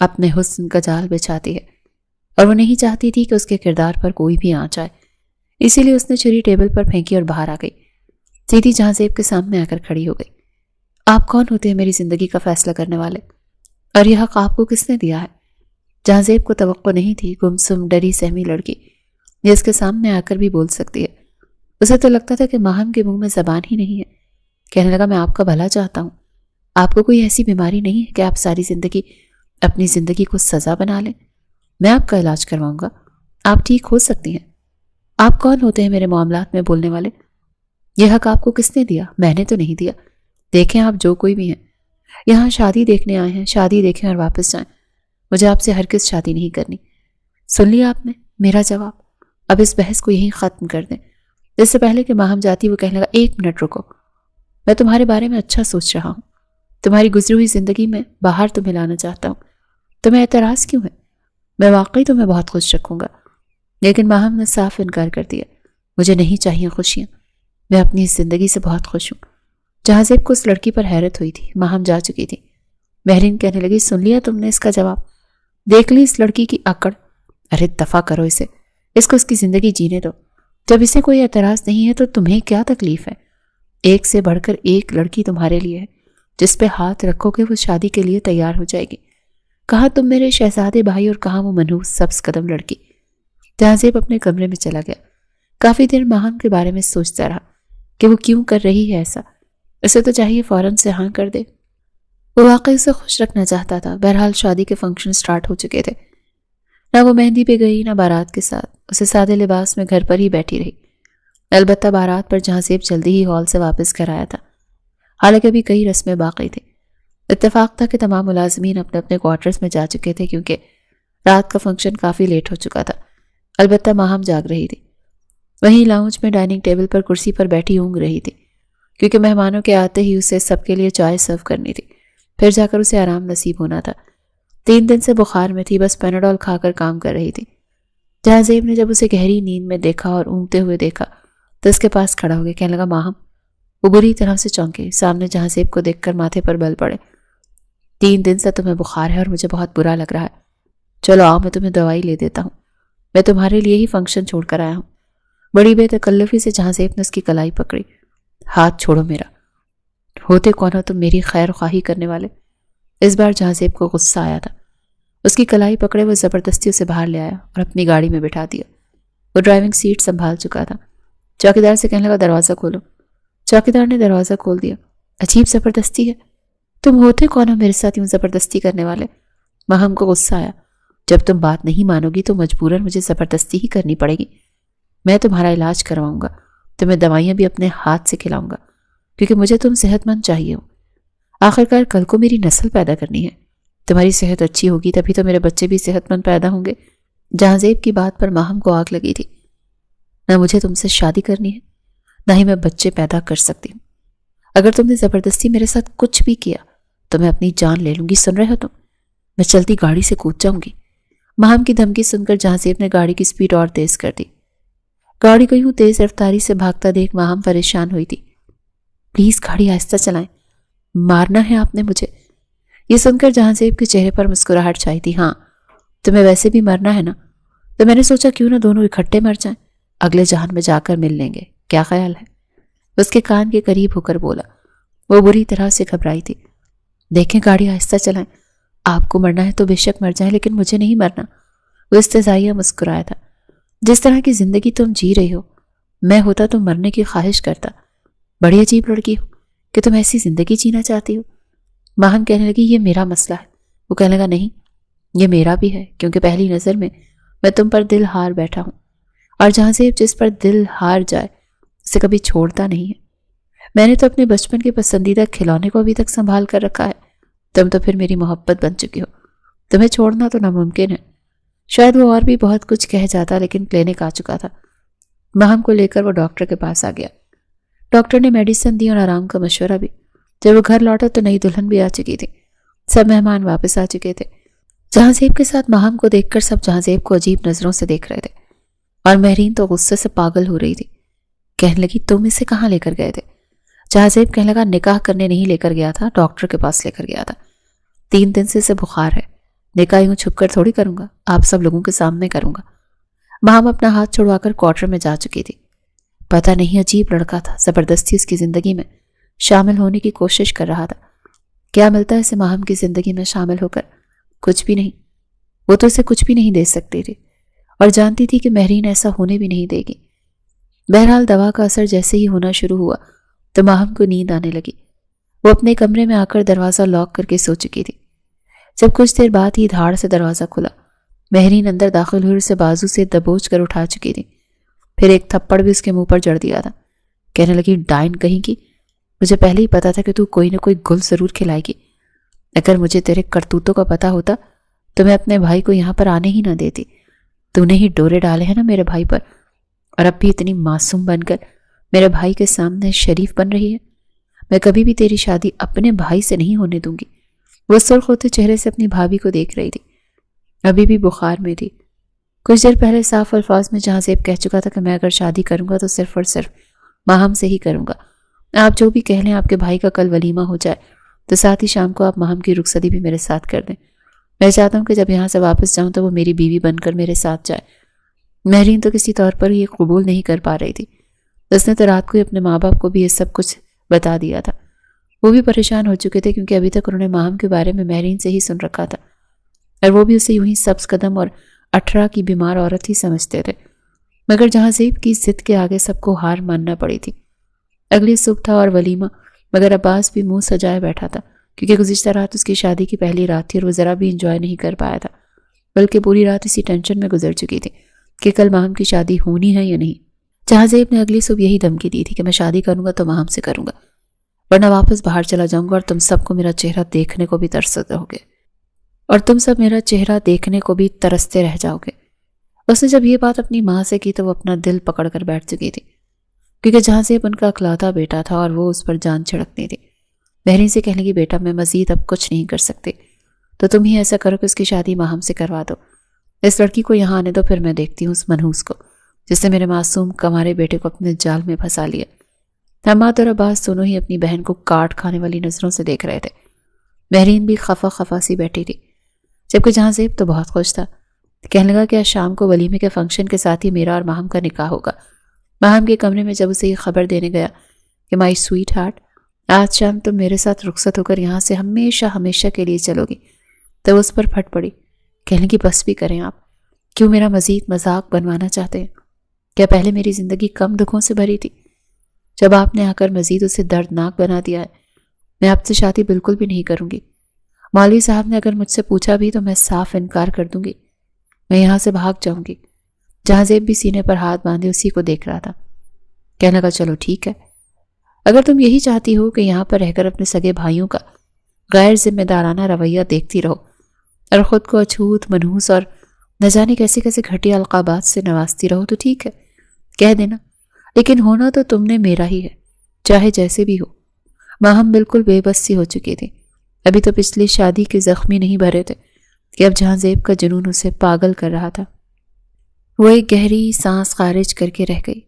اپنے حسن کا جال بچھاتی ہے، اور وہ نہیں چاہتی تھی کہ اس کے کردار پر کوئی بھی آنچ آئے۔ اسی لیے اس نے چھری ٹیبل پر پھینکی اور باہر آ گئی، سیدھی جہازیب کے سامنے آ کر کھڑی ہو گئی۔ آپ کون ہوتے ہیں میری زندگی کا فیصلہ کرنے والے، اور یہ حق آپ کو کس نے دیا ہے؟ جہازیب کو توقع نہیں تھی گمسم ڈری سہمی لڑکی یہ اس کے سامنے آ کر بھی بول سکتی ہے۔ اسے تو لگتا تھا کہ ماہم کے منہ میں زبان ہی نہیں ہے۔ کہنے لگا، میں آپ کا بھلا چاہتا ہوں، آپ کو کوئی ایسی بیماری نہیں ہے کہ آپ ساری زندگی اپنی زندگی کو سزا بنا لیں؟ میں آپ کا علاج کرواؤں گا، آپ ٹھیک ہو سکتی ہیں۔ آپ کون ہوتے ہیں میرے معاملات میں بولنے والے؟ یہ حق آپ کو کس نے دیا؟ میں نے تو نہیں دیا۔ دیکھیں آپ جو کوئی بھی ہیں، یہاں شادی دیکھنے آئے ہیں، شادی دیکھیں اور واپس جائیں۔ مجھے آپ سے ہرگز شادی نہیں کرنی۔ سن لیا آپ نے میرا جواب؟ اب اس بحث کو یہیں ختم کر دیں۔ اس سے پہلے کہ ماہم جاتی وہ کہنے لگا، 1 منٹ رکو، میں تمہارے بارے میں اچھا سوچ رہا ہوں، تمہاری گزری ہوئی زندگی میں باہر تمہیں لانا چاہتا ہوں۔ تمہیں اعتراض کیوں ہے؟ میں واقعی تمہیں بہت خوش رکھوں گا۔ لیکن ماہم نے صاف انکار کر دیا، مجھے نہیں چاہیے خوشیاں، میں اپنی اس زندگی سے بہت خوش ہوں۔ جہازیب کو اس لڑکی پر حیرت ہوئی تھی، ماہم جا چکی تھی۔ مہرین کہنے لگی، سن لیا تم نے اس کا جواب؟ دیکھ لی اس لڑکی کی اکڑ؟ ارے دفع کرو اسے، اس کو اس کی زندگی جینے دو۔ جب اسے کوئی اعتراض نہیں ہے تو تمہیں کیا تکلیف ہے؟ ایک سے بڑھ کر ایک لڑکی تمہارے لیے ہے، جس پہ ہاتھ رکھو گے وہ شادی کے لیے تیار ہو جائے گی۔ کہاں تم میرے شہزادے بھائی اور کہاں وہ منحوس سبز قدم لڑکی۔ جہازیب اپنے کمرے میں چلا گیا۔ کافی دیر ماہم کے بارے میں سوچتا رہا کہ وہ کیوں کر رہی ہے ایسا، اسے تو چاہیے فوراً سے ہاں کر دے۔ وہ واقعی اسے خوش رکھنا چاہتا تھا۔ بہرحال شادی کے فنکشن سٹارٹ ہو چکے تھے، نہ وہ مہندی پہ گئی نہ بارات کے ساتھ، اسے سادے لباس میں گھر پر ہی بیٹھی رہی۔ البتہ بارات پر جہازیب جلدی ہی ہال سے واپس گھر آیا تھا، حالانکہ ابھی کئی رسمیں باقی تھیں۔ اتفاق تھا کہ تمام ملازمین اپنے اپنے کوارٹرز میں جا چکے تھے کیونکہ رات کا فنکشن کافی لیٹ ہو چکا تھا۔ البتہ ماہم جاگ رہی تھی، وہیں لاؤنج میں ڈائننگ ٹیبل پر کرسی پر بیٹھی اونگ رہی تھی، کیونکہ مہمانوں کے آتے ہی اسے سب کے لیے چائے سرو کرنی تھی، پھر جا کر اسے آرام نصیب ہونا تھا۔ 3 دن سے بخار میں تھی، بس پیناڈول کھا کر کام کر رہی تھی۔ جہازیب نے جب اسے گہری نیند میں دیکھا اور اونگتے ہوئے دیکھا تو اس کے پاس کھڑا ہو گیا، کہنے لگا، ماہم۔ وہ بری طرح سے چونکے، سامنے جہازیب کو دیکھ کر ماتھے پر بل پڑے۔ 3 دن سے تمہیں بخار ہے اور مجھے بہت برا لگ رہا ہے، چلو آؤ میں تمہیں دوائی لے دیتا ہوں، میں تمہارے لیے ہی فنکشن چھوڑ کر آیا ہوں۔ بڑی بے تکلفی سے جہازیب نے اس کی کلائی پکڑی۔ ہاتھ چھوڑو میرا، ہوتے کون ہو تم میری خیر خواہی کرنے والے؟ اس بار جہازیب کو غصہ آیا تھا، اس کی کلائی پکڑے وہ زبردستی اسے باہر لے آیا اور اپنی گاڑی میں بٹھا دیا۔ وہ ڈرائیونگ سیٹ سنبھال چکا تھا۔ چوکیدار سے کہنے لگا دروازہ کھولو۔ چوکیدار نے دروازہ کھول دیا۔ عجیب زبردستی ہے، تم ہوتے کون ہو میرے ساتھ یوں زبردستی کرنے والے؟ ماہم کو غصہ آیا۔ جب تم بات نہیں مانو گی تو مجبوراً مجھے زبردستی ہی کرنی پڑے گی۔ میں تمہارا علاج کرواؤں گا، تمہیں دوائیاں بھی اپنے ہاتھ سے کھلاؤں گا، کیونکہ مجھے تم صحت مند چاہیے ہو۔ آخرکار کل کو میری نسل پیدا کرنی ہے، تمہاری صحت اچھی ہوگی تبھی تو میرے بچے بھی صحت مند پیدا ہوں گے۔ جہانزیب کی بات پر ماہم کو آگ لگی تھی۔ نہ مجھے تم سے شادی کرنی ہے، نہ ہی میں بچے پیدا کر سکتی ہوں۔ اگر تم نے زبردستی میرے ساتھ کچھ بھی کیا تو میں اپنی جان لے لوں گی، سن رہے ہو تم؟ میں چلتی گاڑی سے کود جاؤں گی۔ ماہم کی دھمکی سن کر جہانزیب نے گاڑی کی سپیڈ اور تیز کر دی۔ گاڑی کو یوں تیز رفتاری سے بھاگتا دیکھ ماہم پریشان ہوئی تھی۔ پلیز گاڑی آہستہ چلائیں، مارنا ہے آپ نے مجھے۔ یہ سن کر جہانزیب کے چہرے پر مسکراہٹ چھائی تھی۔ ہاں تمہیں ویسے بھی مرنا ہے نا، تو میں نے سوچا کیوں نہ دونوں اکٹھے مر جائیں، اگلے جہان میں جا کر مل لیں گے، کیا خیال ہے؟ اس کے کان کے قریب ہو کر بولا۔ وہ بری طرح سے گھبرائی تھی۔ دیکھیں گاڑی آہستہ چلائیں، آپ کو مرنا ہے تو بے شک مر جائیں لیکن مجھے نہیں مرنا۔ وہ استہزائیہ مسکرایا تھا۔ جس طرح کی زندگی تم جی رہی ہو، میں ہوتا تو مرنے کی خواہش کرتا۔ بڑی عجیب لڑکی ہو کہ تم ایسی زندگی جینا چاہتی ہو۔ ماہم کہنے لگی یہ میرا مسئلہ ہے۔ وہ کہنے لگا نہیں، یہ میرا بھی ہے، کیونکہ پہلی نظر میں تم پر دل ہار بیٹھا ہوں، اور جہانزیب جس پر دل ہار جائے اسے کبھی چھوڑتا نہیں ہے۔ میں نے تو اپنے بچپن کے پسندیدہ کھلونے کو ابھی تک سنبھال کر رکھا ہے، تم تو پھر میری محبت بن چکی ہو، تمہیں چھوڑنا تو ناممکن ہے۔ شاید وہ اور بھی بہت کچھ کہہ جاتا لیکن کلینک آ چکا تھا۔ ماہم کو لے کر وہ ڈاکٹر کے پاس آ گیا۔ ڈاکٹر نے میڈیسن دی اور آرام کا مشورہ بھی۔ جب وہ گھر لوٹا تو نئی دلہن بھی آ چکی تھی، سب مہمان واپس آ چکے تھے۔ جہانزیب کے ساتھ ماہم کو دیکھ کر سب جہانزیب کو عجیب نظروں سے دیکھ رہے تھے، اور مہرین تو غصے سے پاگل ہو رہی تھی۔ کہنے لگی تم اسے کہاں لے کر گئے تھے؟ جہانزیب کہنے لگا نکاح کرنے نہیں لے کر گیا تھا، ڈاکٹر کے پاس لے کر گیا تھا۔ 3 دن سے اسے بخار ہے، نکاح یوں چھپ کر تھوڑی کروں گا، آپ سب لوگوں کے سامنے کروں گا۔ ماہم اپنا ہاتھ چھڑوا کر کوارٹر میں جا چکی تھی۔ پتہ نہیں عجیب لڑکا تھا، زبردستی اس کی زندگی میں شامل ہونے کی کوشش کر رہا تھا۔ کیا ملتا ہے اسے ماہم کی زندگی میں شامل ہو کر؟ کچھ بھی نہیں۔ وہ تو اسے کچھ بھی نہیں دے سکتی تھی، اور جانتی تھی کہ مہرین ایسا ہونے بھی نہیں دے گی۔ بہرحال دوا کا اثر جیسے ہی ہونا شروع ہوا تو ماہم کو نیند آنے لگی۔ وہ اپنے کمرے میں آ کر دروازہ لاک کر کے سو چکی تھی۔ جب کچھ دیر بعد ہی دھاڑ سے دروازہ کھلا، مہرین اندر داخل ہوئی، اسے بازو سے دبوچ کر اٹھا چکی تھی۔ پھر ایک تھپڑ بھی اس کے منہ پر جڑ دیا تھا۔ کہنے لگی ڈائن کہیں کی، مجھے پہلے ہی پتا تھا کہ تو کوئی نہ کوئی گل ضرور کھلائے گی۔ اگر مجھے تیرے کرتوتوں کا پتا ہوتا تو میں اپنے بھائی کو یہاں پر آنے ہی نہ دیتی۔ تو نے ہی ڈورے ڈالے ہیں نا میرے بھائی پر، اور اب بھی اتنی معصوم بن کر میرے بھائی کے سامنے شریف بن رہی ہے۔ میں کبھی بھی تیری شادی اپنے بھائی سے نہیں ہونے دوں گی۔ وہ سرخ ہوتے چہرے سے اپنی بھابھی کو دیکھ رہی تھی، ابھی بھی بخار میں تھی۔ کچھ دیر پہلے صاف الفاظ میں جہانزیب کہہ چکا تھا کہ میں اگر شادی کروں گا تو صرف اور صرف ماہم سے ہی کروں گا۔ آپ جو بھی کہہ لیں، آپ کے بھائی کا کل ولیمہ ہو جائے تو ساتھ ہی شام کو آپ ماہم کی رخصتی بھی میرے ساتھ کر دیں۔ میں چاہتا ہوں کہ جب یہاں سے واپس جاؤں تو وہ میری بیوی بن کر میرے ساتھ جائے۔ مہرین تو کسی طور پر یہ قبول نہیں کر پا رہی تھی۔ اس نے تو رات کو ہی اپنے ماں باپ کو بھی یہ سب کچھ بتا دیا تھا۔ وہ بھی پریشان ہو چکے تھے کیونکہ ابھی تک انہوں نے ماہم کے بارے میں مہرین سے ہی سن رکھا تھا، اور وہ بھی اسے یوں ہی سبز قدم اور 18 کی بیمار عورت ہی سمجھتے تھے۔ مگر جہانزیب کی ضد کے آگے سب کو ہار ماننا پڑی تھی۔ اگلی صبح تھا اور ولیمہ، مگر عباس بھی منہ سجائے بیٹھا تھا کیونکہ گزشتہ رات اس کی شادی کی پہلی رات تھی اور وہ ذرا بھی انجوائے نہیں کر پایا تھا، بلکہ پوری رات اسی ٹینشن میں گزر چکی تھی کہ کل ماہم کی شادی ہونی ہے یا نہیں۔ جہانزیب نے اگلی صبح یہی دھمکی دی تھی کہ میں شادی کروں گا تو ماہم سے کروں گا، ورنہ واپس باہر چلا جاؤں گا اور تم سب کو میرا چہرہ دیکھنے کو بھی ترستے رہ جاؤ گے۔ اس نے جب یہ بات اپنی ماں سے کی تو وہ اپنا دل پکڑ کر بیٹھ چکی تھی، کیونکہ جہانزیب ان کا اکلوتا بیٹا تھا اور وہ اس پر جان چھڑکتی تھی۔ مہرین سے کہنے کی بیٹا میں مزید اب کچھ نہیں کر سکتے، تو تم ہی ایسا کرو کہ اس کی شادی ماہم سے کروا دو۔ اس لڑکی کو یہاں آنے دو، پھر میں دیکھتی ہوں اس منحوس کو جس نے میرے معصوم کمارے بیٹے کو اپنے جال میں پھنسا لیا۔ حماد اور عباس دونوں ہی اپنی بہن کو کاٹ کھانے والی نظروں سے دیکھ رہے تھے۔ مہرین بھی خفا سی بیٹھی تھی، جبکہ جہانزیب تو بہت خوش تھا۔ کہنے لگا کہ آج شام کو ولیمے کے فنکشن کے ساتھ ہی میرا اور ماہم کا نکاح ہوگا۔ ماہم کے کمرے میں جب اسے یہ خبر دینے گیا کہ مائی سویٹ ہارٹ، آج شام تم میرے ساتھ رخصت ہو کر یہاں سے ہمیشہ کے لیے چلو گی، تو اس پر پھٹ پڑی۔ کہنے کی بس بھی کریں، آپ کیوں میرا مزید مذاق بنوانا چاہتے ہیں؟ کیا پہلے میری زندگی کم دکھوں سے بھری تھی؟ جب آپ نے آ کر مزید اسے دردناک بنا دیا ہے۔ میں آپ سے شادی بالکل بھی نہیں کروں گی۔ مولوی صاحب نے اگر مجھ سے پوچھا بھی تو میں صاف انکار کر دوں گی۔ میں یہاں سے بھاگ جاؤں گی۔ جہاں زیب بھی سینے پر ہاتھ باندھے اسی کو دیکھ رہا تھا۔ کہنے لگا چلو ٹھیک ہے، اگر تم یہی چاہتی ہو کہ یہاں پر رہ کر اپنے سگے بھائیوں کا غیر ذمہ دارانہ رویہ دیکھتی رہو اور خود کو اچھوت، منحوس اور نہ جانے کیسے کیسے گھٹیا القابات سے نوازتی رہو تو ٹھیک ہے، کہہ دینا، لیکن ہونا تو تم نے میرا ہی ہے، چاہے جیسے بھی ہو۔ ماہم بالکل بے بس سی ہو چکی تھی۔ ابھی تو پچھلی شادی کے زخمی نہیں بھرے تھے کہ اب جہاں زیب کا جنون اسے پاگل کر رہا تھا۔ وہ ایک گہری سانس خارج کر کے رہ گئی۔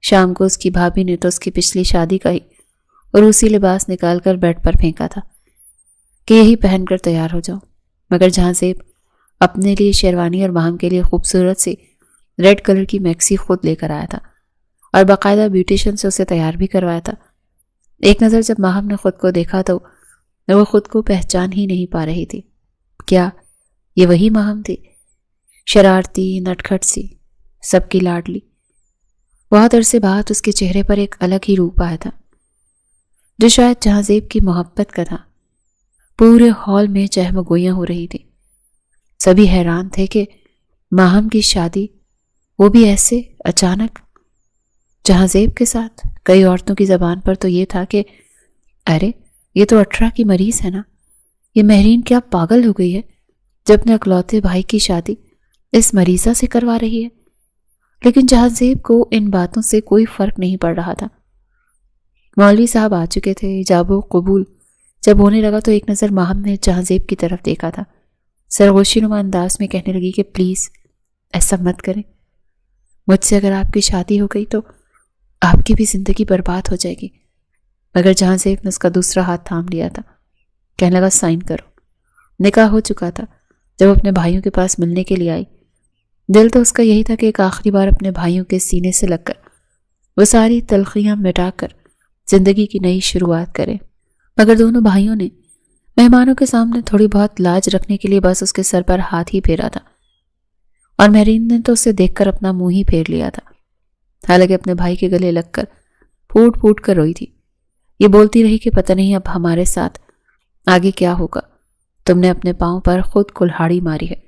شام کو اس کی بھابھی نے تو اس کی پچھلی شادی کا ہی اور اسی لباس نکال کر بیڈ پر پھینکا تھا کہ یہی پہن کر تیار ہو جاؤ، مگر جہاں زیب اپنے لیے شیروانی اور ماہم کے لیے خوبصورت سی ریڈ کلر کی میکسی خود لے کر آیا تھا اور باقاعدہ بیوٹیشن سے اسے تیار بھی کروایا تھا۔ ایک نظر جب ماہم نے خود کو دیکھا تو وہ خود کو پہچان ہی نہیں پا رہی تھی۔ کیا یہ وہی ماہم تھی؟ شرارتی، نٹکھٹ سی، سب کی لاڈلی۔ بہت عرصے بعد اس کے چہرے پر ایک الگ ہی روپ آیا تھا جو شاید جہاں زیب کی محبت کا تھا۔ پورے ہال میں چہمگوئیاں ہو رہی تھی۔ سبھی حیران تھے کہ ماہم کی شادی، وہ بھی ایسے اچانک جہاں زیب کے ساتھ۔ کئی عورتوں کی زبان پر تو یہ تھا کہ ارے یہ تو 18 کی مریض ہے نا، یہ مہرین کیا پاگل ہو گئی ہے جب اپنے اکلوتے بھائی کی شادی اس مریضہ سے کروا رہی ہے۔ لیکن جہاں زیب کو ان باتوں سے کوئی فرق نہیں پڑ رہا تھا۔ مولوی صاحب آ چکے تھے۔ ایجاب و قبول جب ہونے لگا تو ایک نظر ماہم نے جہاں زیب کی طرف دیکھا تھا۔ سرگوشی نما انداز میں کہنے لگی کہ پلیز ایسا مت کریں، مجھ سے اگر آپ کی شادی ہو گئی تو آپ کی بھی زندگی برباد ہو جائے گی۔ مگر جہاں زیب نے اس کا دوسرا ہاتھ تھام لیا تھا۔ کہنے لگا سائن کرو۔ نکاح ہو چکا تھا۔ جب اپنے بھائیوں کے پاس ملنے کے لیے آئی، دل تو اس کا یہی تھا کہ ایک آخری بار اپنے بھائیوں کے سینے سے لگ کر وہ ساری تلخیاں مٹا کر زندگی کی نئی شروعات کرے۔ مگر دونوں بھائیوں نے مہمانوں کے سامنے تھوڑی بہت لاج رکھنے کے لیے بس اس کے سر پر ہاتھ ہی پھیرا تھا، اور مہرین نے تو اسے دیکھ کر اپنا منہ ہی پھیر لیا تھا، حالانکہ اپنے بھائی کے گلے لگ کر پھوٹ پھوٹ کر روئی تھی۔ یہ بولتی رہی کہ پتہ نہیں اب ہمارے ساتھ آگے کیا ہوگا، تم نے اپنے پاؤں پر خود کلہاڑی ماری ہے۔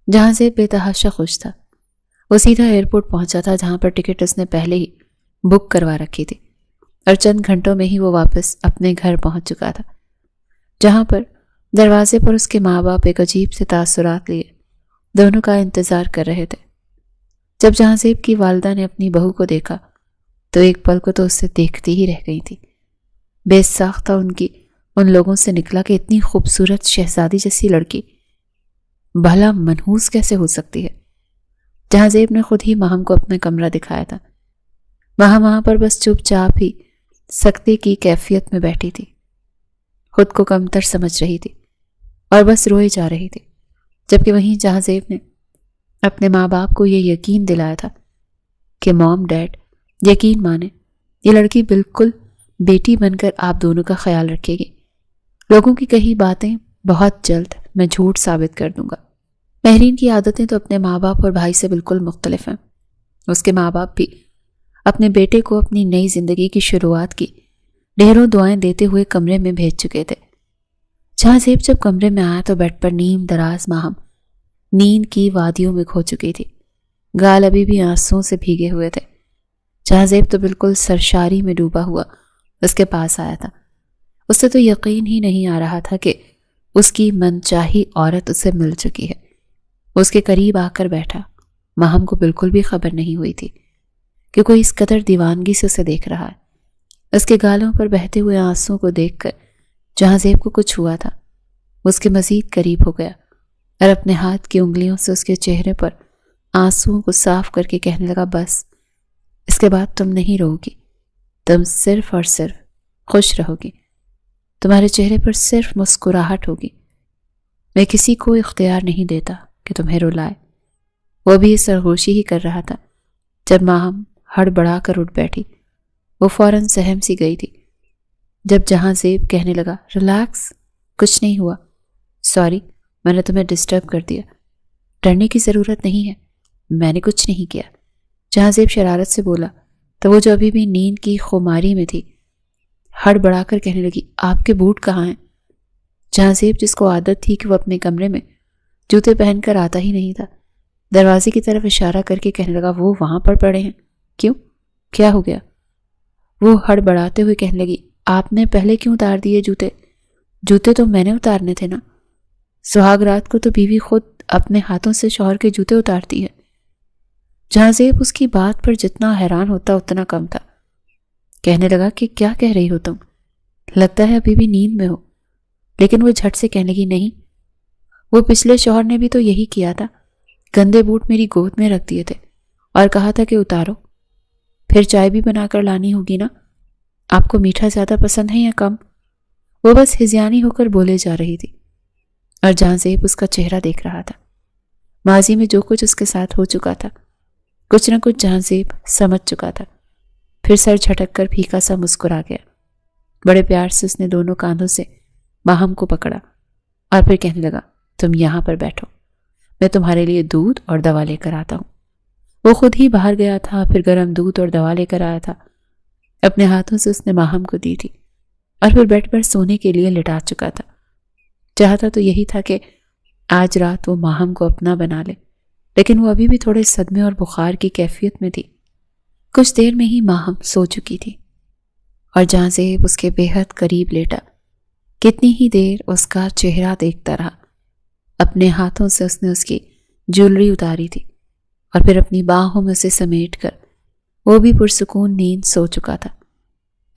جہاں سے بے تحاشا خوش تھا۔ وہ سیدھا ایئرپورٹ پہنچا تھا جہاں پر ٹکٹ اس نے پہلے ہی بک کروا رکھی تھی، اور چند گھنٹوں میں ہی وہ واپس اپنے گھر پہنچ چکا تھا، جہاں پر دروازے پر اس کے ماں باپ ایک عجیب سے تاثرات لیے دونوں کا انتظار کر رہے تھے۔ جب جہاں زیب کی والدہ نے اپنی بہو کو دیکھا تو ایک پل کو تو اسے دیکھتی ہی رہ گئی تھی۔ بے ساختہ ان لوگوں سے نکلا کہ اتنی خوبصورت شہزادی جیسی لڑکی بھلا منحوس کیسے ہو سکتی ہے۔ جہاں زیب نے خود ہی ماہم کو اپنا کمرہ دکھایا تھا۔ ماہم وہاں پر بس چپ چاپ ہی سکتے کی کیفیت میں بیٹھی تھی، خود کو کمتر سمجھ رہی تھی اور بس روئے جا رہی تھی، جبکہ وہیں جہاں زیب نے اپنے ماں باپ کو یہ یقین دلایا تھا کہ موم ڈیڈ یقین مانے، یہ لڑکی بالکل بیٹی بن کر آپ دونوں کا خیال رکھے گی۔ لوگوں کی کہی باتیں بہت جلد میں جھوٹ ثابت کر دوں گا۔ مہرین کی عادتیں تو اپنے ماں باپ اور بھائی سے بالکل مختلف ہیں۔ اس کے ماں باپ بھی اپنے بیٹے کو اپنی نئی زندگی کی شروعات کی ڈھیروں دعائیں دیتے ہوئے کمرے میں بھیج چکے تھے۔ جہاں زیب جب کمرے میں آیا تو بیڈ پر نیم دراز ماہم نیند کی وادیوں میں کھو چکی تھی، گال ابھی بھی آنسوؤں سے بھیگے ہوئے تھے۔ جہاں زیب تو بالکل سرشاری میں ڈوبا ہوا اس کے پاس آیا تھا۔ اس سے تو یقین ہی نہیں آ رہا تھا کہ اس کی من چاہی عورت اسے مل چکی ہے۔ اس کے قریب آ کر بیٹھا۔ ماہم کو بالکل بھی خبر نہیں ہوئی تھی کہ کوئی اس قدر دیوانگی سے اسے دیکھ رہا ہے۔ اس کے گالوں پر بہتے ہوئے آنسوؤں کو دیکھ کر جہاں زیب کو کچھ ہوا تھا، اس کے مزید قریب ہو گیا اور اپنے ہاتھ کی انگلیوں سے اس کے چہرے پر آنسوؤں کو صاف کر کے کہنے لگا بس اس کے بعد تم نہیں رو گی، تم صرف اور صرف خوش رہو گی، تمہارے چہرے پر صرف مسکراہٹ ہوگی۔ میں کسی کو اختیار نہیں دیتا کہ تمہیں رلائے۔ وہ بھی سرگوشی ہی کر رہا تھا جب ماہم ہڑبڑا کر اٹھ بیٹھی۔ وہ فوراً سہم سی گئی تھی جب جہاں زیب کہنے لگا ریلیکس، کچھ نہیں ہوا، سوری میں نے تمہیں ڈسٹرب کر دیا، ڈرنے کی ضرورت نہیں ہے، میں نے کچھ نہیں کیا۔ جہاں زیب شرارت سے بولا تو وہ جو ابھی بھی نیند کی خماری میں تھی ہڑبڑا کر کہنے لگی آپ کے بوٹ کہاں ہیں؟ جہاں زیب جس کو عادت تھی کہ وہ اپنے کمرے میں جوتے پہن کر آتا ہی نہیں تھا دروازے کی طرف اشارہ کر کے کہنے لگا وہ وہاں پر پڑے ہیں۔ کیوں؟ کیا ہو گیا؟ وہ ہڑبڑاتے ہوئے کہنے لگی آپ نے پہلے کیوں اتار دیے جوتے؟ جوتے تو میں نے اتارنے تھے نا۔ سہاگ رات کو تو بیوی خود اپنے ہاتھوں سے شوہر کے جوتے اتارتی ہے۔ جہاں زیب اس کی بات پر جتنا حیران ہوتا اتنا کم تھا۔ کہنے لگا کہ کیا کہہ رہی ہو تم؟ لگتا ہے ابھی بھی نیند میں ہو۔ لیکن وہ جھٹ سے کہنے لگی نہیں، وہ پچھلے شوہر نے بھی تو یہی کیا تھا، گندے بوٹ میری گود میں رکھ دیے تھے اور کہا تھا کہ اتارو، پھر چائے بھی بنا کر لانی ہوگی نا۔ آپ کو میٹھا زیادہ پسند ہے یا کم؟ وہ بس ہذیانی ہو کر بولے جا رہی تھی اور جہاں زیب اس کا چہرہ دیکھ رہا تھا۔ ماضی میں جو کچھ اس کے ساتھ ہو چکا تھا کچھ نہ کچھ جہاں زیب سمجھ چکا تھا۔ پھر سر جھٹک کر پھیکا سا مسکرا گیا۔ بڑے پیار سے اس نے دونوں کاندھوں سے ماہم کو پکڑا اور پھر کہنے لگا تم یہاں پر بیٹھو، میں تمہارے لیے دودھ اور دوا لے کر آتا ہوں۔ وہ خود ہی باہر گیا تھا، پھر گرم دودھ اور دوا لے کر آیا تھا۔ اپنے ہاتھوں سے اس نے ماہم کو دی تھی اور پھر بیڈ پر سونے کے لیے لٹا چکا تھا۔ چاہتا تو یہی تھا کہ آج رات وہ ماہم کو اپنا بنا لے، لیکن وہ ابھی بھی تھوڑے صدمے اور بخار کی کیفیت میں تھی۔ کچھ دیر میں ہی ماہم سو چکی تھی اور جہاں زیب اس کے بے حد قریب لیٹا کتنی ہی دیر اس کا چہرہ دیکھتا رہا۔ اپنے ہاتھوں سے اس نے اس کی جویلری اتاری تھی اور پھر اپنی باہوں میں اسے سمیٹ کر وہ بھی پرسکون نیند سو چکا تھا۔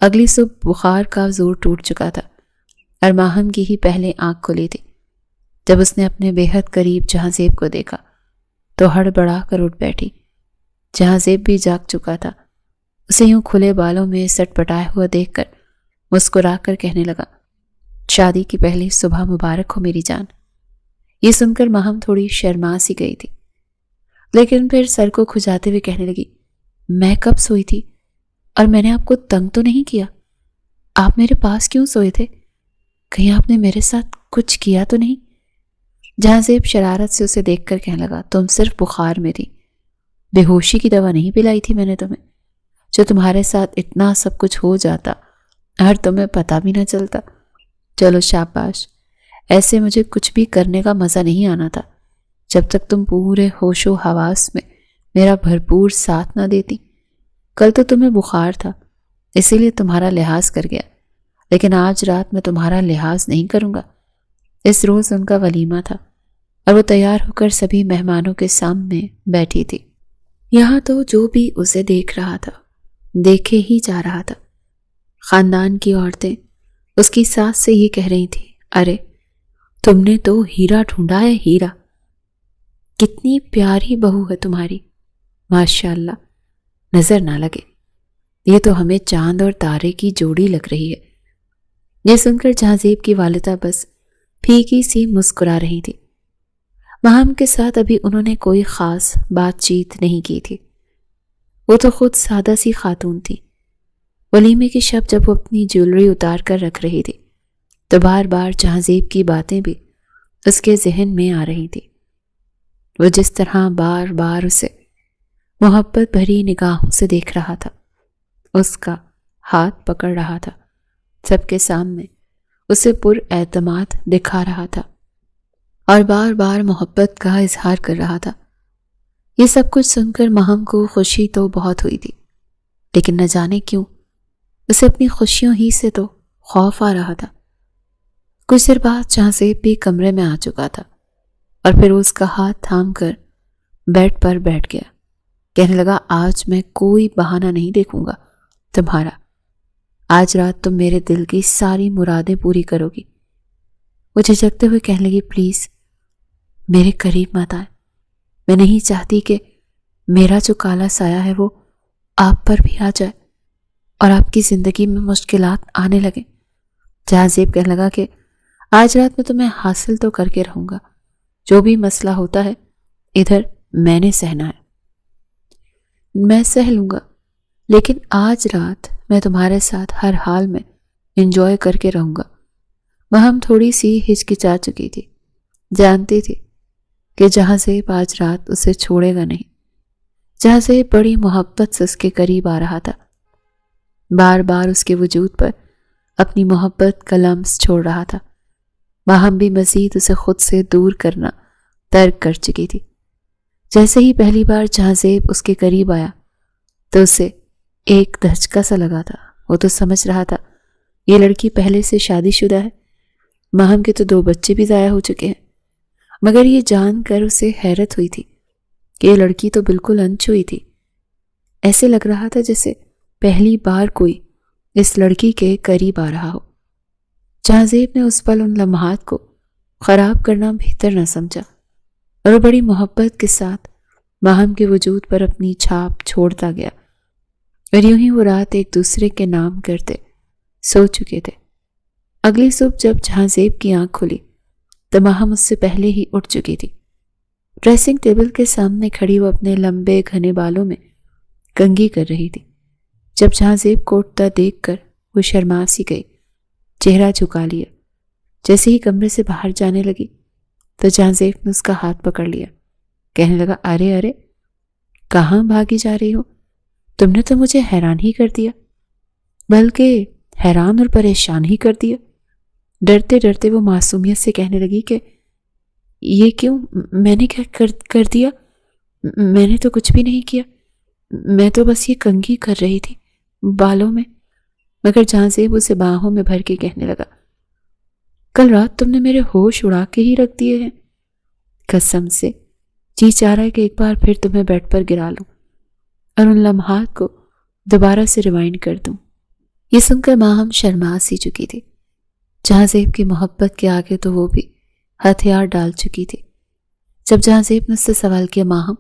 اگلی صبح بخار کا زور ٹوٹ چکا تھا اور ماہم کی ہی پہلے آنکھ کھلی تھی۔ جب اس نے اپنے بے حد قریب جہاں زیب کو دیکھا تو ہڑبڑا کر اٹھ بیٹھی۔ جہاں زیب بھی جاگ چکا تھا۔ اسے یوں کھلے بالوں میں سٹ پٹایا ہوا دیکھ کر مسکرا کر کہنے لگا شادی کی پہلی صبح مبارک ہو میری جان۔ یہ سن کر ماہم تھوڑی شرما سی گئی تھی، لیکن پھر سر کو کھجاتے ہوئے کہنے لگی میں کب سوئی تھی اور میں نے آپ کو تنگ تو نہیں کیا؟ آپ میرے پاس کیوں سوئے تھے؟ کہیں آپ نے میرے ساتھ کچھ کیا تو نہیں؟ جہاں زیب شرارت سے اسے دیکھ کر کہنے لگا تم صرف بخار میں تھی، بے ہوشی کی دوا نہیں پلائی تھی میں نے تمہیں، جو تمہارے ساتھ اتنا سب کچھ ہو جاتا اور تمہیں پتہ بھی نہ چلتا۔ چلو شاباش، ایسے مجھے کچھ بھی کرنے کا مزہ نہیں آنا تھا جب تک تم پورے ہوش و حواس میں میرا بھرپور ساتھ نہ دیتی۔ کل تو تمہیں بخار تھا اسی لیے تمہارا لحاظ کر گیا، لیکن آج رات میں تمہارا لحاظ نہیں کروں گا۔ اس روز ان کا ولیمہ تھا اور وہ تیار ہو کر سبھی مہمانوں کے سامنے بیٹھی تھی۔ یہاں تو جو بھی اسے دیکھ رہا تھا دیکھے ہی جا رہا تھا۔ خاندان کی عورتیں اس کی ساس سے یہ کہہ رہی تھیں ارے تم نے تو ہیرا ڈھونڈا ہے، ہیرا، کتنی پیاری بہو ہے تمہاری، ماشاءاللہ، نظر نہ لگے، یہ تو ہمیں چاند اور تارے کی جوڑی لگ رہی ہے۔ یہ سن کر جہاں زیب کی والدہ بس پھیکی سی مسکرا رہی تھی۔ ماہم کے ساتھ ابھی انہوں نے کوئی خاص بات چیت نہیں کی تھی، وہ تو خود سادہ سی خاتون تھی۔ ولیمے کی شب جب وہ اپنی جیولری اتار کر رکھ رہی تھی تو بار بار جہاں زیب کی باتیں بھی اس کے ذہن میں آ رہی تھی۔ وہ جس طرح بار بار اسے محبت بھری نگاہوں سے دیکھ رہا تھا، اس کا ہاتھ پکڑ رہا تھا، سب کے سامنے اسے پر اعتماد دکھا رہا تھا اور بار بار محبت کا اظہار کر رہا تھا۔ یہ سب کچھ سن کر ماہم کو خوشی تو بہت ہوئی تھی، لیکن نہ جانے کیوں اسے اپنی خوشیوں ہی سے تو خوف آ رہا تھا۔ کچھ دیر بعد جہاں زیب بھی کمرے میں آ چکا تھا اور پھر اس کا ہاتھ تھام کر بیڈ پر بیٹھ گیا۔ کہنے لگا آج میں کوئی بہانہ نہیں دیکھوں گا تمہارا، آج رات تم میرے دل کی ساری مرادیں پوری کرو گی۔ وہ جھجکتے ہوئے کہنے لگی پلیز میرے قریب مت آئے، میں نہیں چاہتی کہ میرا جو کالا سایہ ہے وہ آپ پر بھی آ جائے اور آپ کی زندگی میں مشکلات آنے لگیں۔ جہاں زیب کہنے لگا کہ آج رات میں تمہیں حاصل تو کر کے رہوں گا، جو بھی مسئلہ ہوتا ہے ادھر میں نے سہنا ہے، میں سہ لوں گا، لیکن آج رات میں تمہارے ساتھ ہر حال میں انجوائے کر کے رہوں گا۔ ماہم تھوڑی سی ہچکچا چکی تھی، جانتی تھی کہ جہاں زیب آج رات اسے چھوڑے گا نہیں، جہاں سے بڑی محبت سے اس کے قریب آ رہا تھا، بار بار اس کے وجود پر اپنی محبت کا لمس چھوڑ رہا تھا۔ ماہم بھی مزید اسے خود سے دور کرنا ترک کر چکی تھی۔ جیسے ہی پہلی بار جہاں اس کے قریب آیا تو اسے ایک دھچکا سا لگا تھا۔ وہ تو سمجھ رہا تھا یہ لڑکی پہلے سے شادی شدہ ہے، ماہم کے تو 2 بچے بھی ضائع ہو چکے ہیں، مگر یہ جان کر اسے حیرت ہوئی تھی کہ یہ لڑکی تو بالکل انچوئی تھی۔ ایسے لگ رہا تھا جیسے پہلی بار کوئی اس لڑکی کے قریب آ رہا ہو۔ جہاں نے اس پل ان لمحات کو خراب کرنا بہتر نہ سمجھا اور وہ بڑی محبت کے ساتھ ماہم کے وجود پر اپنی چھاپ چھوڑتا گیا، اور یوں ہی وہ رات ایک دوسرے کے نام کرتے سو چکے تھے۔ اگلی صبح جب جہاں کی آنکھ کھلی تو ماہم اس سے پہلے ہی اٹھ چکی تھی۔ ڈریسنگ ٹیبل کے سامنے کھڑی وہ اپنے لمبے گھنے بالوں میں کنگھی کر رہی تھی۔ جب جہاں کو اٹھتا دیکھ کر وہ شرما سی گئی، چہرہ جھکا لیا۔ جیسے ہی کمرے سے باہر جانے لگی تو جہاں نے اس کا ہاتھ پکڑ لیا، کہنے لگا، ارے ارے کہاں بھاگی جا رہی ہو؟ تم نے تو مجھے حیران ہی کر دیا، بلکہ حیران اور پریشان ہی کر دیا۔ ڈرتے ڈرتے وہ معصومیت سے کہنے لگی کہ یہ کیوں؟ میں نے کیا کر دیا؟ میں نے تو کچھ بھی نہیں کیا، میں تو بس یہ کنگھی کر رہی تھی بالوں میں۔ مگر جہاں اسے باہوں میں بھر کے کہنے لگا، کل رات تم نے میرے ہوش اڑا کے ہی رکھ دیے ہیں، قسم سے جی چاہ رہا ہے کہ ایک بار پھر تمہیں بیڈ پر گرا لوں اور ان لمحات کو دوبارہ سے ریوائنڈ کر دوں۔ یہ سن کر ماہم شرما سی چکی تھی۔ جہاں کی محبت کے آگے تو وہ بھی ہتھیار ڈال چکی تھی۔ جب جہاں نے اس سے سوال کیا، ماہم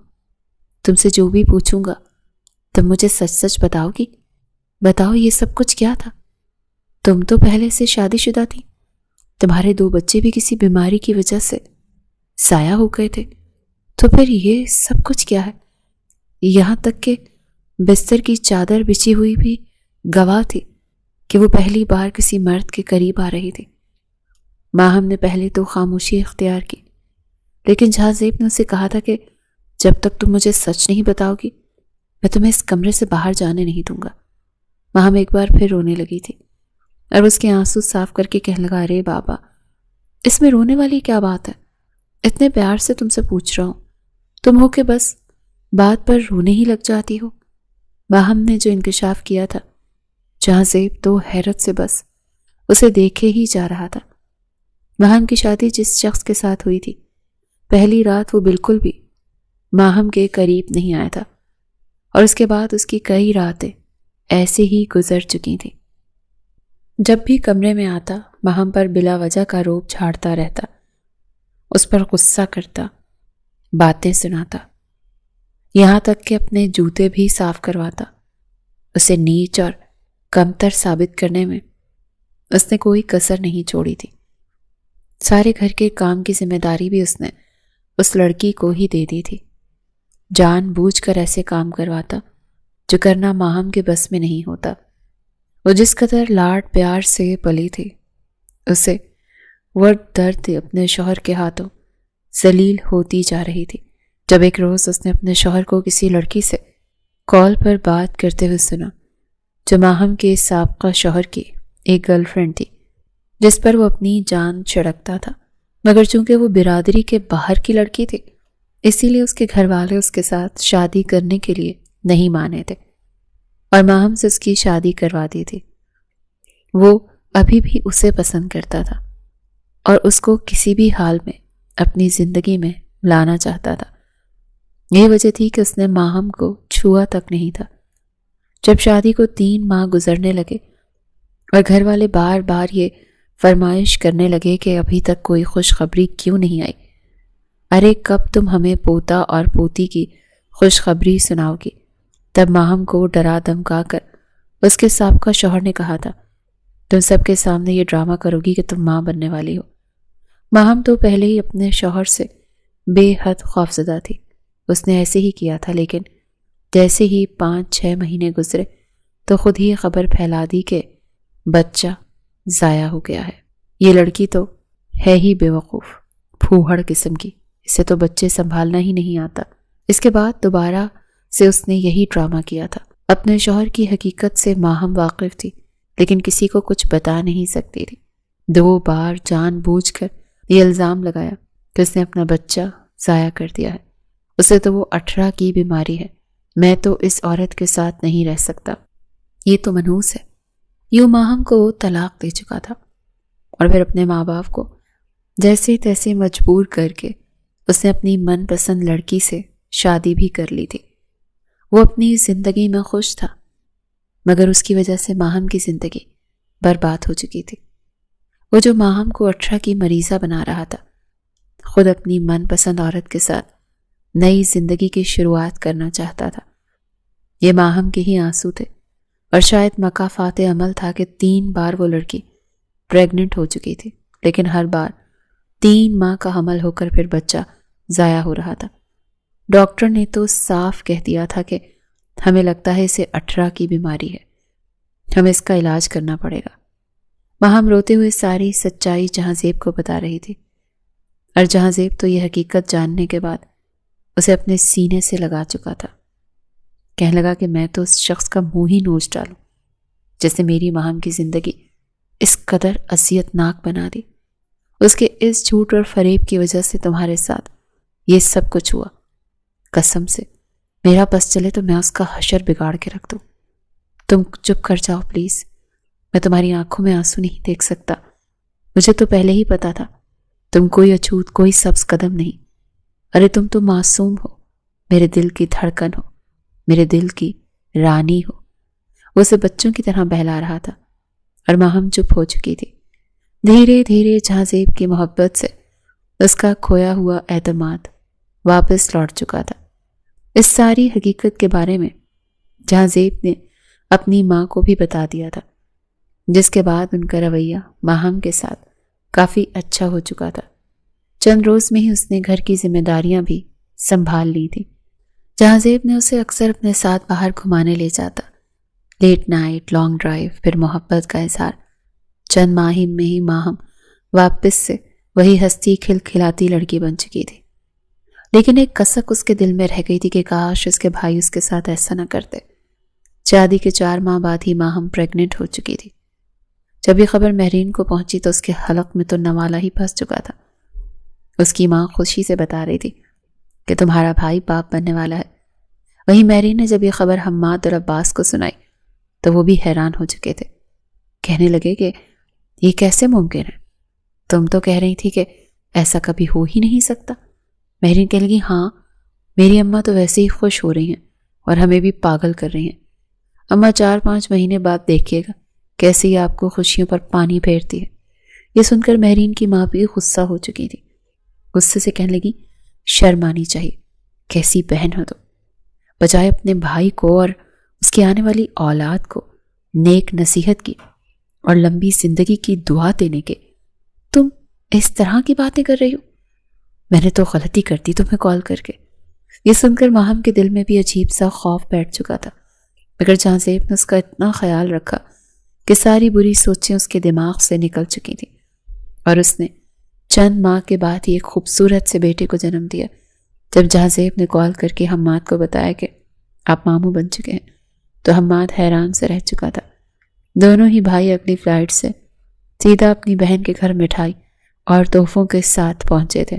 تم سے جو بھی پوچھوں گا تم مجھے سچ سچ بتاؤ گی؟ بتاؤ یہ سب کچھ کیا تھا؟ تم تو پہلے سے شادی شدہ تھی، تمہارے 2 بچے بھی کسی بیماری کی وجہ سے ضائع ہو گئے تھے، تو پھر یہ سب کچھ کیا ہے؟ یہاں تک کہ بستر کی چادر بچھی ہوئی بھی گواہ تھی کہ وہ پہلی بار کسی مرد کے قریب آ رہی تھی۔ ماہم نے پہلے تو خاموشی اختیار کی، لیکن جہاں نے اسے کہا تھا کہ جب تک تم مجھے سچ نہیں بتاؤ گی میں تمہیں اس کمرے سے باہر جانے نہیں دوں گا۔ ماہم ایک بار پھر رونے لگی تھی اور اس کے آنسو صاف کر کے کہنے لگا، ارے بابا اس میں رونے والی کیا بات ہے؟ اتنے پیار سے تم سے پوچھ رہا ہوں، تم ہو کہ بس بات پر رونے ہی لگ جاتی ہو۔ ماہم نے جو انکشاف کیا تھا، جہاں تو حیرت سے بس اسے دیکھے ہی جا رہا تھا۔ ماہم کی شادی جس شخص کے ساتھ ہوئی تھی، پہلی رات وہ بالکل بھی ماہم کے قریب نہیں آیا تھا، اور اس کے بعد اس کی کئی راتیں ایسے ہی گزر چکی تھیں۔ جب بھی کمرے میں آتا ماہم پر بلا وجہ کا روپ جھاڑتا رہتا، اس پر غصہ کرتا، باتیں سناتا، یہاں تک کہ اپنے جوتے بھی صاف کرواتا۔ اسے نیچ اور کمتر ثابت کرنے میں اس نے کوئی کسر نہیں چھوڑی تھی۔ سارے گھر کے کام کی ذمہ داری بھی اس نے اس لڑکی کو ہی دے دی تھی۔ جان بوجھ کر ایسے کام کرواتا جو کرنا ماہم کے بس میں نہیں ہوتا۔ وہ جس قدر لاڈ پیار سے پلی تھی، اسے ورد درد اپنے شوہر کے ہاتھوں ذلیل ہوتی جا رہی تھی۔ جب ایک روز اس نے اپنے شوہر کو کسی لڑکی سے کال پر بات کرتے ہوئے سنا جو ماہم کے سابقہ شوہر کی ایک گرل فرینڈ تھی، جس پر وہ اپنی جان چھڑکتا تھا، مگر چونکہ وہ برادری کے باہر کی لڑکی تھی اسی لیے اس کے گھر والے اس کے ساتھ شادی کرنے کے لیے نہیں مانے تھے اور ماہم سے اس کی شادی کروا دی تھی۔ وہ ابھی بھی اسے پسند کرتا تھا اور اس کو کسی بھی حال میں اپنی زندگی میں لانا چاہتا تھا۔ یہ وجہ تھی کہ اس نے ماہم کو چھوا تک نہیں تھا۔ جب شادی کو 3 ماہ گزرنے لگے اور گھر والے بار بار یہ فرمائش کرنے لگے کہ ابھی تک کوئی خوشخبری کیوں نہیں آئی، ارے کب تم ہمیں پوتا اور پوتی کی خوشخبری سناؤ گی، تب ماہم کو ڈرا دھمکا کر اس کے سابقہ شوہر نے کہا تھا، تم سب کے سامنے یہ ڈرامہ کرو گی کہ تم ماں بننے والی ہو۔ ماہم تو پہلے ہی اپنے شوہر سے بے حد خوفزدہ تھی، اس نے ایسے ہی کیا تھا، لیکن جیسے ہی 5-6 مہینے گزرے تو خود ہی خبر پھیلا دی کہ بچہ ضائع ہو گیا ہے۔ یہ لڑکی تو ہے ہی بے وقوف، پھوہڑ قسم کی، اسے تو بچے سنبھالنا ہی نہیں آتا۔ اس کے بعد دوبارہ سے اس نے یہی ڈرامہ کیا تھا۔ اپنے شوہر کی حقیقت سے ماہم واقف تھی، لیکن کسی کو کچھ بتا نہیں سکتی تھی۔ 2 بار جان بوجھ کر یہ الزام لگایا کہ اس نے اپنا بچہ ضائع کر دیا ہے۔ اسے تو وہ 18 کی بیماری ہے۔ میں تو اس عورت کے ساتھ نہیں رہ سکتا، یہ تو منحوس ہے۔ یوں ماہم کو طلاق دے چکا تھا، اور پھر اپنے ماں باپ کو جیسے تیسے مجبور کر کے اس نے اپنی من پسند لڑکی سے شادی بھی کر لی تھی۔ وہ اپنی زندگی میں خوش تھا، مگر اس کی وجہ سے ماہم کی زندگی برباد ہو چکی تھی۔ وہ جو ماہم کو 18 کی مریضہ بنا رہا تھا، خود اپنی من پسند عورت کے ساتھ نئی زندگی کی شروعات کرنا چاہتا تھا۔ یہ ماہم کے ہی آنسو تھے، اور شاید مکافات عمل تھا کہ 3 بار وہ لڑکی پریگننٹ ہو چکی تھی، لیکن ہر بار 3 ماہ کا حمل ہو کر پھر بچہ ضائع ہو رہا تھا۔ ڈاکٹر نے تو صاف کہہ دیا تھا کہ ہمیں لگتا ہے اسے 18 کی بیماری ہے، ہمیں اس کا علاج کرنا پڑے گا۔ ماہم روتے ہوئے ساری سچائی جہاں زیب کو بتا رہی تھی، اور جہاں زیب تو یہ حقیقت جاننے کے بعد اسے اپنے سینے سے لگا چکا تھا۔ کہنے لگا کہ میں تو اس شخص کا منہ ہی نوچ ڈالوں جس نے میری ماہم کی زندگی اس قدر اذیت ناک بنا دی۔ اس کے اس جھوٹ اور فریب کی وجہ سے تمہارے ساتھ یہ سب کچھ ہوا۔ قسم سے میرا بس چلے تو میں اس کا حشر بگاڑ کے رکھ دوں۔ تم چپ کر جاؤ پلیز، میں تمہاری آنکھوں میں آنسو نہیں دیکھ سکتا۔ مجھے تو پہلے ہی پتا تھا تم کوئی اچھوت، کوئی سبز قدم نہیں۔ ارے تم تو معصوم ہو، میرے دل کی دھڑکن ہو، میرے دل کی رانی ہو۔ وہ اسے بچوں کی طرح بہلا رہا تھا، اور ماہم چپ ہو چکی تھی۔ دھیرے دھیرے جہاں زیب کی محبت سے اس کا کھویا ہوا اعتماد واپس لوٹ چکا تھا۔ اس ساری حقیقت کے بارے میں جہاں زیب نے اپنی ماں کو بھی بتا دیا تھا، جس کے بعد ان کا رویہ ماہم کے ساتھ کافی اچھا ہو چکا تھا۔ چند روز میں ہی اس نے گھر کی ذمہ داریاں بھی سنبھال لی تھی۔ جہاں زیب نے اسے اکثر اپنے ساتھ باہر گھمانے لے جاتا، لیٹ نائٹ، لانگ ڈرائیو، پھر محبت کا اظہار۔ چند ماہم میں ہی ماہم واپس سے وہی ہستی کھلکھلاتی لڑکی بن چکی تھی، لیکن ایک کسک اس کے دل میں رہ گئی تھی کہ کاش اس کے بھائی اس کے ساتھ ایسا نہ کرتے۔ شادی کے 4 ماہ بعد ہی ماہم پریگننٹ ہو چکی تھی۔ جب یہ خبر مہرین کو پہنچی تو اس کے حلق میں تو نوالا ہی پھنس چکا تھا۔ اس کی ماں خوشی سے بتا رہی تھی کہ تمہارا بھائی باپ بننے والا ہے۔ وہیں مہرین نے جب یہ خبر حماد اور عباس کو سنائی تو وہ بھی حیران ہو چکے تھے۔ کہنے لگے کہ یہ کیسے ممکن ہے؟ تم تو کہہ رہی تھی کہ ایسا کبھی ہو ہی نہیں سکتا۔ مہرین کہنے لگی، ہاں میری اماں تو ویسے ہی خوش ہو رہی ہیں اور ہمیں بھی پاگل کر رہی ہیں۔ اماں 4-5 مہینے بعد دیکھیے گا کیسے ہی آپ کو خوشیوں پر پانی پھیرتی ہے۔ یہ سن کر مہرین کی ماں بھی غصہ ہو چکی تھی۔ غصے سے کہنے لگی، شرم آنی چاہیے، کیسی بہن ہو تم۔ بجائے اپنے بھائی کو اور اس کی آنے والی اولاد کو نیک نصیحت کی اور لمبی زندگی کی دعا دینے کے، تم اس طرح کی باتیں کر رہی ہو۔ میں نے تو غلطی کر دی تمہیں کال کر کے۔ یہ سن کر ماہم کے دل میں بھی عجیب سا خوف بیٹھ چکا تھا، مگر جہاں زیب نے اس کا اتنا خیال رکھا کہ ساری بری سوچیں اس کے دماغ سے نکل چکی تھیں، اور اس نے چند ماہ کے بعد ہی ایک خوبصورت سے بیٹے کو جنم دیا۔ جب جہاں زیب نے کال کر کے حماد کو بتایا کہ آپ ماموں بن چکے ہیں تو حماد حیران سے رہ چکا تھا۔ دونوں ہی بھائی اگلی فلائٹ سے سیدھا اپنی بہن کے گھر مٹھائی اور تحفوں کے ساتھ پہنچے تھے،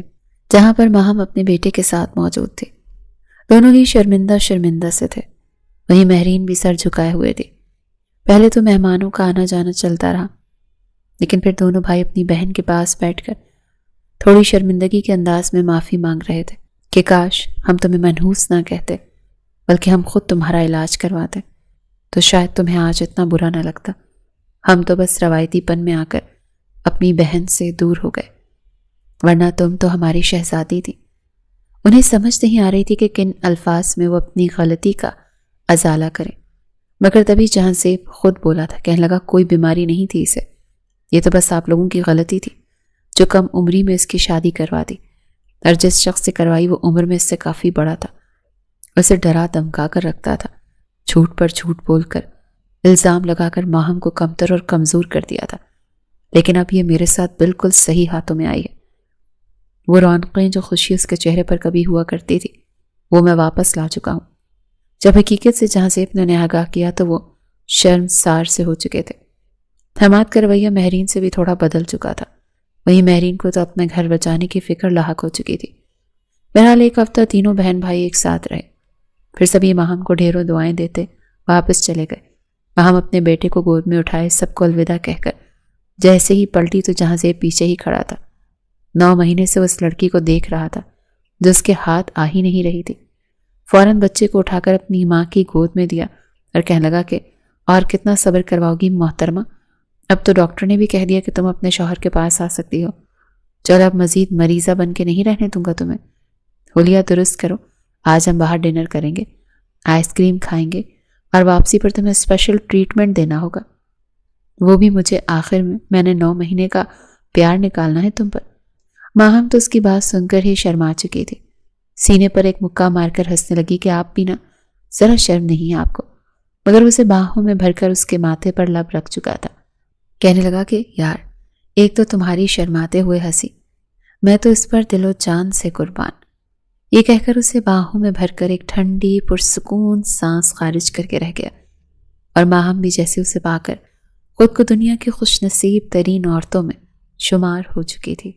جہاں پر ماہم اپنے بیٹے کے ساتھ موجود تھی۔ دونوں ہی شرمندہ سے تھے، وہیں مہرین بھی سر جھکائے ہوئے تھی۔ پہلے تو مہمانوں کا آنا جانا چلتا رہا، لیکن پھر دونوں بھائی اپنی بہن کے پاس بیٹھ کر تھوڑی شرمندگی کے انداز میں معافی مانگ رہے تھے کہ کاش ہم تمہیں منحوس نہ کہتے، بلکہ ہم خود تمہارا علاج کرواتے تو شاید تمہیں آج اتنا برا نہ لگتا۔ ہم تو بس روایتی پن میں آ کر اپنی بہن سے دور ہو گئے، ورنہ تم تو ہماری شہزادی تھی۔ انہیں سمجھ نہیں آ رہی تھی کہ کن الفاظ میں وہ اپنی غلطی کا ازالہ کریں، مگر تبھی جہاں زیب خود بولا تھا۔ کہنے لگا، کوئی بیماری نہیں تھی اسے، یہ تو بس آپ لوگوں کی غلطی تھی جو کم عمری میں اس کی شادی کروا دی، اور جس شخص سے کروائی وہ عمر میں اس سے کافی بڑا تھا، اسے ڈرا دھمکا کر رکھتا تھا، جھوٹ پر جھوٹ بول کر، الزام لگا کر ماہم کو کمتر اور کمزور کر دیا تھا۔ لیکن اب یہ میرے ساتھ بالکل صحیح ہاتھوں میں آئی ہے۔ وہ رونقیں جو خوشی اس کے چہرے پر کبھی ہوا کرتی تھی وہ میں واپس لا چکا ہوں۔ جب حقیقت سے جہاں زیب نے انہیں آگاہ کیا تو وہ شرمسار سے ہو چکے تھے۔ حماد کا رویہ مہرین سے بھی تھوڑا بدل چکا تھا، وہیں مہرین کو تو اپنے گھر بچانے کی فکر لاحق ہو چکی تھی۔ بہرحال ایک ہفتہ تینوں بہن بھائی ایک ساتھ رہے، پھر سبھی ماہم کو ڈھیروں دعائیں دیتے واپس چلے گئے۔ ماہم اپنے بیٹے کو گود میں اٹھائے سب کو الوداع کہہ کر جیسے ہی پلٹی تو جہاں زیب پیچھے ہی کھڑا تھا۔ 9 مہینے سے اس لڑکی کو دیکھ رہا تھا جو اس کے ہاتھ آ ہی نہیں رہی تھی۔ فوراً بچے کو اٹھا کر اپنی ماں کی گود میں دیا اور کہنے لگا کہ اور کتنا صبر کرواؤ گی محترمہ، اب تو ڈاکٹر نے بھی کہہ دیا کہ تم اپنے شوہر کے پاس آ سکتی ہو، چلو اب مزید مریضہ بن کے نہیں رہنے دوں گا تمہیں۔ حلیہ درست کرو، آج ہم باہر ڈنر کریں گے، آئس کریم کھائیں گے اور واپسی پر تمہیں اسپیشل ٹریٹمنٹ دینا ہوگا، وہ بھی مجھے۔ آخر میں نے 9 مہینے کا پیار نکالنا ہے تم پر۔ ماہم تو اس کی بات سن کر ہی شرما چکی تھی، سینے پر ایک مکہ مار کر ہنسنے لگی کہ آپ بھی نا، ذرا شرم نہیں ہے آپ کو، مگر اسے باہوں میں بھر کر اس کے ماتھے پر لب رکھ چکا تھا۔ کہنے لگا کہ یار، ایک تو تمہاری شرماتے ہوئے ہنسی، میں تو اس پر دل و جان سے قربان۔ یہ کہہ کر اسے باہوں میں بھر کر ایک ٹھنڈی پرسکون سانس خارج کر کے رہ گیا، اور ماہم بھی جیسے اسے پا کر خود کو دنیا کی خوش نصیب ترین عورتوں میں شمار ہو چکی تھی۔